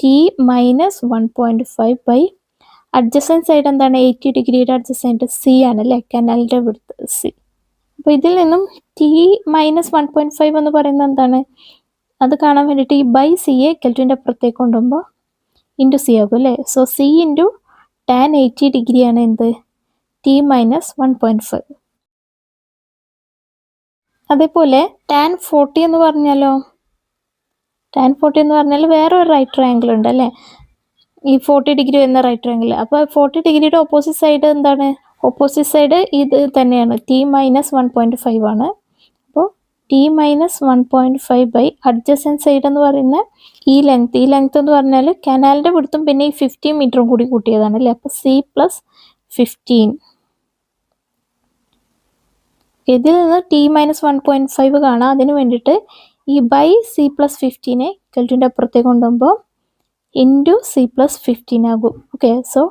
T minus 1.5 by adjacent side എന്താണ്? 80 ഡിഗ്രിയുടെ അഡ്ജസൻറ്റ് സി ആണ് അല്ലേ, കനാലിൻ്റെ വിഡ്ത്ത് സി. അപ്പോൾ ഇതിൽ നിന്നും ടി മൈനസ് 1.5 എന്ന് പറയുന്നത് എന്താണ്? അത് കാണാൻ വേണ്ടിയിട്ട് ഈ ബൈ സി എ കെൽറ്റിൻ്റെ അപ്പുറത്തേക്ക് കൊണ്ടുപോകുമ്പോൾ ഇൻറ്റു സി ആകും അല്ലേ. സോ സി ഇൻറ്റു ടാൻ 80 ഡിഗ്രിയാണ് എന്ത്? T minus 1.5. അതേപോലെ ടാൻ 40 എന്ന് പറഞ്ഞാലോ? ടാൻ 40 എന്ന് പറഞ്ഞാൽ വേറെ ഒരു റൈറ്റ് ട്രയാങ്കിൾ ഉണ്ട് അല്ലേ, ഈ 40 ഡിഗ്രി വരുന്ന റൈറ്റ് ട്രയാങ്കിൾ. അപ്പോൾ 40 ഡിഗ്രിയുടെ ഓപ്പോസിറ്റ് സൈഡ് എന്താണ്? ഓപ്പോസിറ്റ് സൈഡ് ഇത് തന്നെയാണ്, ടി മൈനസ് 1.5 ആണ്. അപ്പോൾ t minus 1.5 by adjacent side എന്ന് പറയുന്ന ഈ ലെങ്ത് എന്ന് പറഞ്ഞാൽ കനാലിൻ്റെ വിടുത്തും പിന്നെ ഈ 15 മീറ്ററും കൂടി കൂട്ടിയതാണ് അല്ലേ. അപ്പോൾ സി പ്ലസ് 15. ഇതിൽ നിന്ന് ടി മൈനസ് 1.5 കാണാം. അതിന് വേണ്ടിയിട്ട് ഈ ബൈ സി പ്ലസ് 15 കെൽറ്റിൻ്റെ അപ്പുറത്തേക്ക് കൊണ്ടുപോകുമ്പോൾ ഇൻറ്റു സി പ്ലസ് 15 ആകും. Okay, so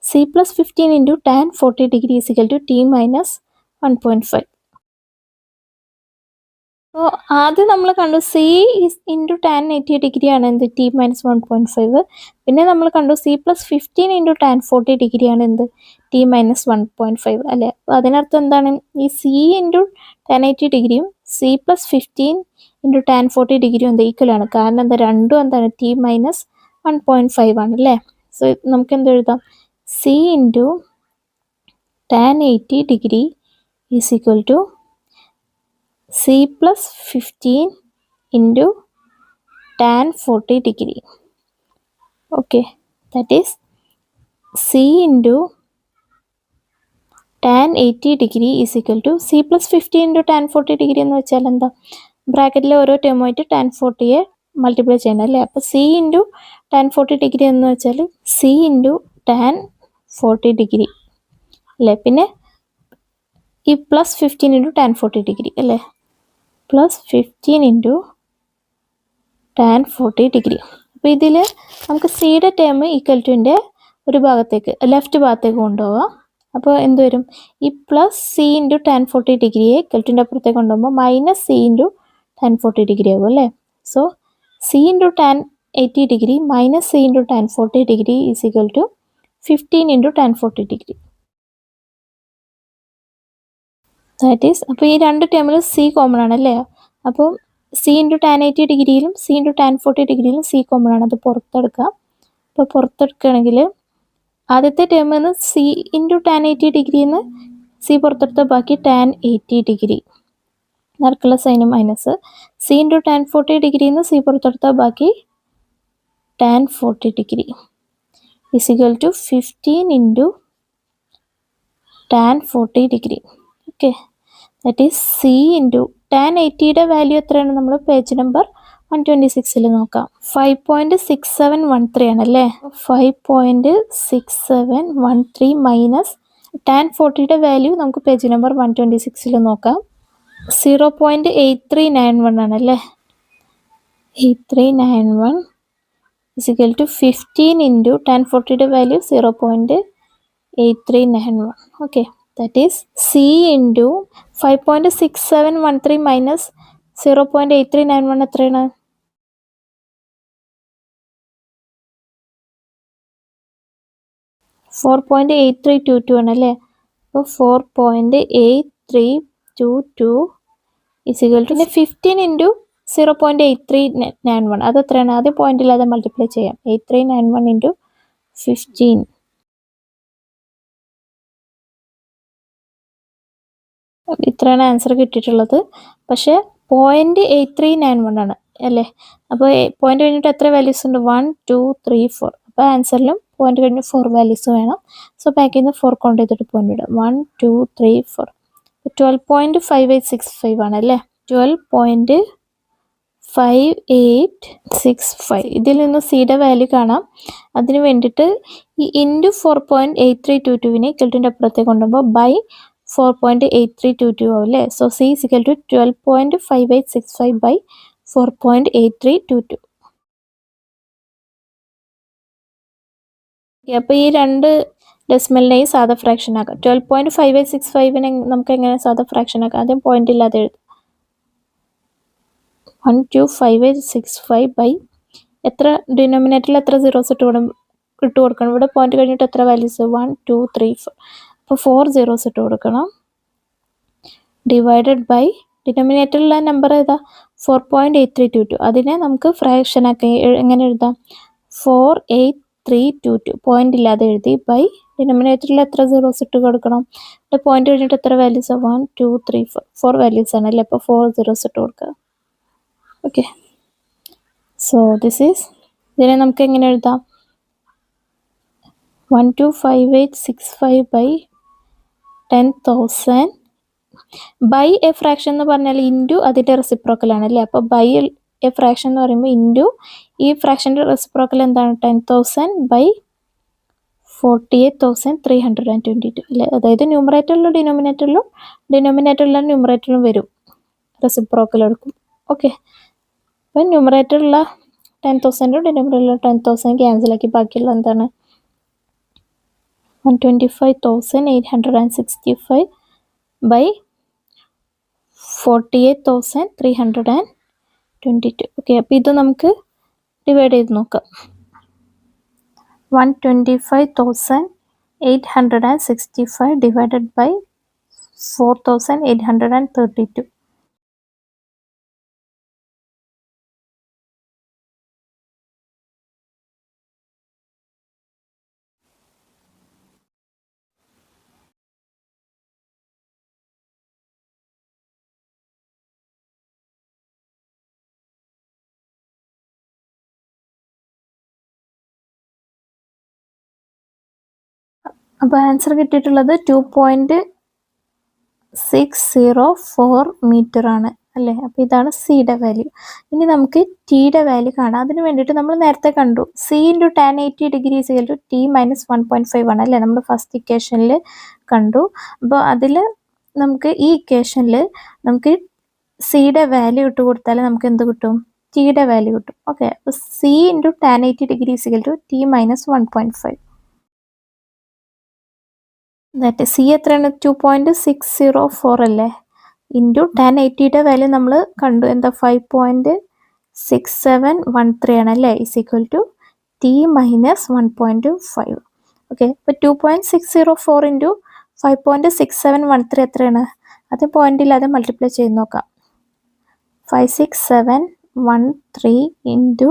c plus 15 into tan 40 degree is equal to t minus 1.5. അപ്പോൾ ആദ്യം നമ്മൾ കണ്ടു സി ഇൻറ്റു ടാൻ 80 ഡിഗ്രി ആണ് എന്ത്, ടി മൈനസ് 1.5. പിന്നെ നമ്മൾ കണ്ടു C plus 15 into tan 40 degree ആണ് എന്ത്, ടി മൈനസ് 1.5 അല്ലേ. അപ്പോൾ അതിനർത്ഥം എന്താണ്, ഈ സി ഇൻറ്റു ടാൻ 80 ഡിഗ്രിയും സി പ്ലസ് 15 ഇൻറ്റു ടാൻ 40 ഡിഗ്രിയും എന്ത് ഈക്വൽ ആണ്. കാരണം എന്താ, രണ്ടും എന്താണ് ടി മൈനസ് 1.5 ആണ് അല്ലേ. സോ നമുക്ക് എന്ത് എഴുതാം, c into tan 80 degree is equal to c plus 15 into tan 40 degree. Okay, that is C into tan 80 degree is equal to c plus 15 into tan 40 degree എന്ന് വെച്ചാൽ എന്താ, ബ്രാക്കറ്റിലെ ഓരോ ടേമുമായിട്ട് ടാൻ 40യെ മൾട്ടിപ്ലൈ ചെയ്യണം അല്ലേ. അപ്പോൾ സി ഇൻറ്റു ടാൻ 40 ഡിഗ്രി എന്ന് വെച്ചാൽ C into tan 40 degree അല്ലേ. പിന്നെ ഈ പ്ലസ് 15 ഇൻറ്റു ടാൻ 40 ഡിഗ്രി അല്ലേ, പ്ലസ് 15 ഇൻറ്റു ടാൻ 40 ഡിഗ്രി. അപ്പോൾ ഇതിൽ നമുക്ക് സിയുടെ ടേം ഈക്വൽ ടുവിൻ്റെ ഒരു ഭാഗത്തേക്ക് ലെഫ്റ്റ് ഭാഗത്തേക്ക് കൊണ്ടുപോകാം. അപ്പോൾ എന്ത് വരും, ഈ പ്ലസ് സി ഇൻറ്റു ടാൻ 40 ഡിഗ്രിയെ കെൽറ്റിൻ്റെ അപ്പുറത്തേക്ക് കൊണ്ടുപോകുമ്പോൾ minus C into tan 40 degree ആകും അല്ലേ. So c into tan 80 degree minus C into tan 40 degree is equal to 15 into tan 40 degree. That is, അപ്പോൾ ഈ രണ്ട് ടേമിലും സി കോമൺ ആണ് അല്ലേ. അപ്പോൾ സി ഇൻറ്റു ടാൻ 80 ഡിഗ്രിയിലും സി ഇൻറ്റു ടാൻ 40 ഡിഗ്രിയിലും സി കോമൺ ആണ്. അത് പുറത്തെടുക്കാം. അപ്പോൾ പുറത്തെടുക്കുകയാണെങ്കിൽ ആദ്യത്തെ ടേമിൽ നിന്ന് സി ഇൻറ്റു ടാൻ 80 ഡിഗ്രിയിൽ നിന്ന് സി പുറത്തെടുത്ത ബാക്കി ടാൻ 80 ഡിഗ്രി, നറുക്കുള്ള sign minus. C into tan 40 ഡിഗ്രിയിൽ നിന്ന് സി പുറത്തെടുത്ത ബാക്കി tan 40 degree is equal to 15 into tan 40 degree. Okay, that is C into tan 80യുടെ വാല്യൂ എത്രയാണ്, നമ്മൾ പേജ് നമ്പർ 126 നോക്കാം. 5.6713 ആണല്ലേ. 5.6713 മൈനസ് ടാൻ 40യുടെ വാല്യൂ നമുക്ക് പേജ് നമ്പർ 126 നോക്കാം. 0.8391 ആണല്ലേ. 8391 is equal to 15 into tan 40യുടെ value 0.8391. Okay, that is C into 5.6713 minus 0.8391 എത്രയാണ്, 4.8322 ആണ് അല്ലേ. അപ്പോൾ 4.8322 is equal to 15 ഇൻറ്റു 0.8391 അത് എത്രയാണ്, ആദ്യം പോയിന്റ് ഇല്ലാതെ മൾട്ടിപ്ലൈ ചെയ്യാം. 8391 ഇൻറ്റു 15 ഇത്രയാണ് ആൻസർ കിട്ടിയിട്ടുള്ളത്. പക്ഷേ 0.8391 ആണ് അല്ലേ. അപ്പോൾ പോയിന്റ് കഴിഞ്ഞിട്ട് എത്ര വാല്യൂസ് ഉണ്ട്, 1 2 3 4. അപ്പോൾ ആൻസറിലും പോയിന്റ് കഴിഞ്ഞ് 4 വാല്യൂസ് വേണം. സോ ബാക്കിൽ നിന്ന് 4 കൗണ്ട് ചെയ്തിട്ട് പോയിന്റ് ഇടും. 1 2 3 4. 12.5865 ആണ് അല്ലേ. 12.5865. ഇതിൽ നിന്ന് സിയുടെ വാല്യൂ കാണാം. അതിന് വേണ്ടിയിട്ട് ഈ ഇൻറ്റു 4.8322 കെൽറ്റിൻ്റെ അപ്പുറത്തേക്ക് കൊണ്ടുപോകുമ്പോൾ ബൈ 4.8322 ആവും അല്ലേ. So c is equal to 12.5865 by 4.8322. അപ്പോൾ ഈ രണ്ട് ഡെസിമലിനെയും സാധാ ഫ്രാക്ഷൻ ആക്കാം. 12.5865 നമുക്ക് എങ്ങനെ സാധാ ഫ്രാക്ഷൻ ആക്കാം, ആദ്യം പോയിന്റ് ഇല്ലാതെ എഴുതാം. 125865 ബൈ എത്ര, ഡിനോമിനേറ്ററിൽ എത്ര സീറോസ് ഇട്ട് കൊടുക്കണം, ഇവിടെ പോയിന്റ് കഴിഞ്ഞിട്ട് എത്ര വാല്യൂസ്, 1 2 3 4. അപ്പോൾ 4 സീറോസ് ഇട്ട് കൊടുക്കണം. ഡിവൈഡഡ് ബൈ ഡിനോമിനേറ്ററിലുള്ള നമ്പർ ഏതാ, 4.8322. അതിനെ നമുക്ക് ഫ്രാക്ഷൻ ആക്കി എങ്ങനെ എഴുതാം, 48322 പോയിന്റ് ഇല്ലാതെ എഴുതി ബൈ ഡിനോമിനേറ്ററിൽ എത്ര സീറോസ് ഇട്ട് കൊടുക്കണം, ഇവിടെ പോയിന്റ് കഴിഞ്ഞിട്ട് എത്ര വാല്യൂസ്, 1 2 3 4 4 വാല്യൂസ് ആണ് അല്ലേ. അപ്പോൾ 4 സീറോസ് ഇട്ട് കൊടുക്കുക. ഓക്കെ, സോ ദിസ് ഈസ്, ഇതിനെ നമുക്ക് എങ്ങനെ എഴുതാം, 125865 ബൈ 10,000 ബൈ എ ഫ്രാക്ഷൻ എന്ന് പറഞ്ഞാൽ ഇൻറ്റു അതിൻ്റെ റെസിപ്രോക്കൽ ആണല്ലേ. അപ്പോൾ ബൈ എ ഫ്രാക്ഷൻ എന്ന് പറയുമ്പോൾ ഇൻറ്റു ഈ ഫ്രാക്ഷൻ്റെ റെസിപ്രോക്കൽ എന്താണ് 10,000 ബൈ 48,322 അല്ലേ. അതായത് ന്യൂമറേറ്ററിലും ഡിനോമിനേറ്ററിലും വരും, റെസിപ്രോക്കൽ എടുക്കും. ഓക്കെ, അപ്പം ന്യൂമറേറ്ററിലുള്ള 10,000 ഡിനോമിനേറ്ററിലുള്ള 10,000 ക്യാൻസലാക്കി ബാക്കിയുള്ള എന്താണ് 125,865 ബൈ 48,322. ഓക്കെ, അപ്പോൾ ഇത് നമുക്ക് ഡിവൈഡ് ചെയ്ത് നോക്കാം. 125,865 ഡിവൈഡഡ് ബൈ 4,832. അപ്പോൾ ആൻസർ കിട്ടിയിട്ടുള്ളത് 2.604 മീറ്റർ ആണ് അല്ലേ. അപ്പോൾ ഇതാണ് സിയുടെ വാല്യൂ. ഇനി നമുക്ക് ടിയുടെ വാല്യൂ കാണാം. അതിന് വേണ്ടിയിട്ട് നമ്മൾ നേരത്തെ കണ്ടു c into tan 80 degree is equal to t minus 1.5 ആണ് അല്ലേ, നമ്മൾ ഫസ്റ്റ് ഇക്വേഷനിൽ കണ്ടു. അപ്പോൾ അതിൽ നമുക്ക് ഈ ഇക്വേഷനിൽ നമുക്ക് സിയുടെ വാല്യൂ ഇട്ട് കൊടുത്താൽ നമുക്ക് എന്ത് കിട്ടും, ടിയുടെ വാല്യൂ കിട്ടും. ഓക്കെ, അപ്പോൾ c into tan 80 degree is equal to t minus 1.5. That c എത്രയാണ് 2.604 അല്ലേ, ഇൻറ്റു ടാൻ 80യുടെ വാല്യൂ നമ്മൾ കണ്ടു എന്താ 5.6713 ആണ് അല്ലേ, is equal to t minus 1.5. Okay, അപ്പോൾ 2.604 ഇൻറ്റു 5.6713 എത്രയാണ്, അത് പോയിന്റ് ഇല്ലാതെ മൾട്ടിപ്ലൈ ചെയ്ത് നോക്കാം. 56713 ഇൻറ്റു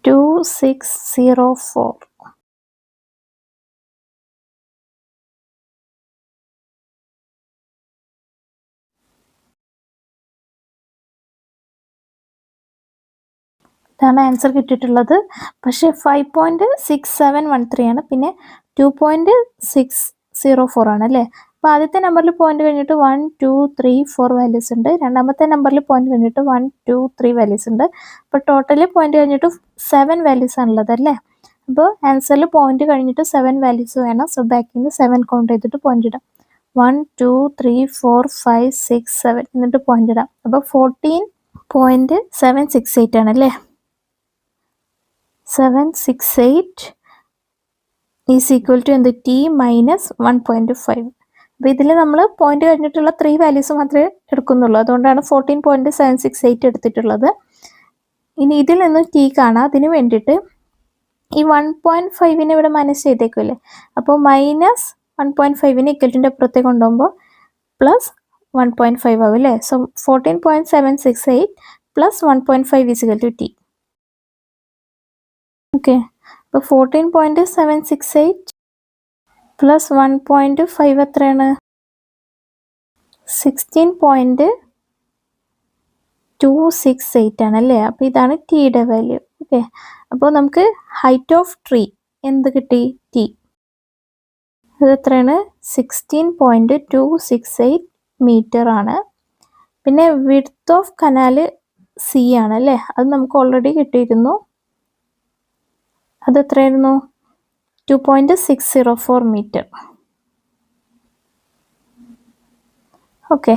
2604. ഇതാണ് ആൻസർ കിട്ടിയിട്ടുള്ളത്. പക്ഷേ 5.6713 ആണ്, പിന്നെ 2.604 ആണ് അല്ലേ. അപ്പോൾ ആദ്യത്തെ നമ്പറിൽ പോയിന്റ് കഴിഞ്ഞിട്ട് 1 2 3 4 വാല്യൂസ് ഉണ്ട്, രണ്ടാമത്തെ നമ്പറിൽ പോയിന്റ് കഴിഞ്ഞിട്ട് 1 2 3 വാല്യൂസ് ഉണ്ട്. അപ്പോൾ ടോട്ടൽ പോയിന്റ് കഴിഞ്ഞിട്ട് 7 വാല്യൂസ് ആണുള്ളത് അല്ലേ. അപ്പോൾ ആൻസറിൽ പോയിന്റ് കഴിഞ്ഞിട്ട് 7 വാല്യൂസ് വേണം. സോ ബാക്കിൽ നിന്ന് 7 കൗണ്ട് ചെയ്തിട്ട് പോയിന്റ് ഇടാം. 1 2 3 4 5 6 7 എന്നിട്ട് പോയിന്റ് ഇടാം. അപ്പോൾ 14.768 ആണ് അല്ലേ. 768 ഈസ് ഈക്വൽ ടു എന്ത്, ടി മൈനസ് 1.5. അപ്പോൾ ഇതിൽ നമ്മൾ പോയിന്റ് കഴിഞ്ഞിട്ടുള്ള 3 വാല്യൂസ് മാത്രമേ എടുക്കുന്നുള്ളൂ, അതുകൊണ്ടാണ് 14.768 എടുത്തിട്ടുള്ളത്. ഇനി ഇതിൽ നിന്ന് ടി കാണാം. അതിന് വേണ്ടിയിട്ട് ഈ 1.5നെ ഇവിടെ മൈനസ് ചെയ്തേക്കുമല്ലേ, അപ്പോൾ മൈനസ് 1.5നെ ഇക്വലിൻ്റെ അപ്പുറത്തേക്ക് കൊണ്ടുപോകുമ്പോൾ പ്ലസ് 1.5 ആവും അല്ലേ. So 14.768 plus 1.5 is equal to t. Okay, അപ്പോൾ 14.768 പ്ലസ് 1.5 എത്രയാണ്, 16.268 ആണ് അല്ലേ. അപ്പോൾ ഇതാണ് ടിയുടെ വാല്യൂ. ഓക്കെ, അപ്പോൾ നമുക്ക് ഹൈറ്റ് ഓഫ് ട്രീ എന്ത് കിട്ടി, ടി. അത് എത്രയാണ് 16.268 മീറ്റർ ആണ്. പിന്നെ വിഡ്ത്ത് ഓഫ് കനാൽ സി ആണ് അല്ലേ, അത് നമുക്ക് ഓൾറെഡി കിട്ടിയിരുന്നു. അത് എത്രയായിരുന്നു 2.604 മീറ്റർ. ഓക്കെ,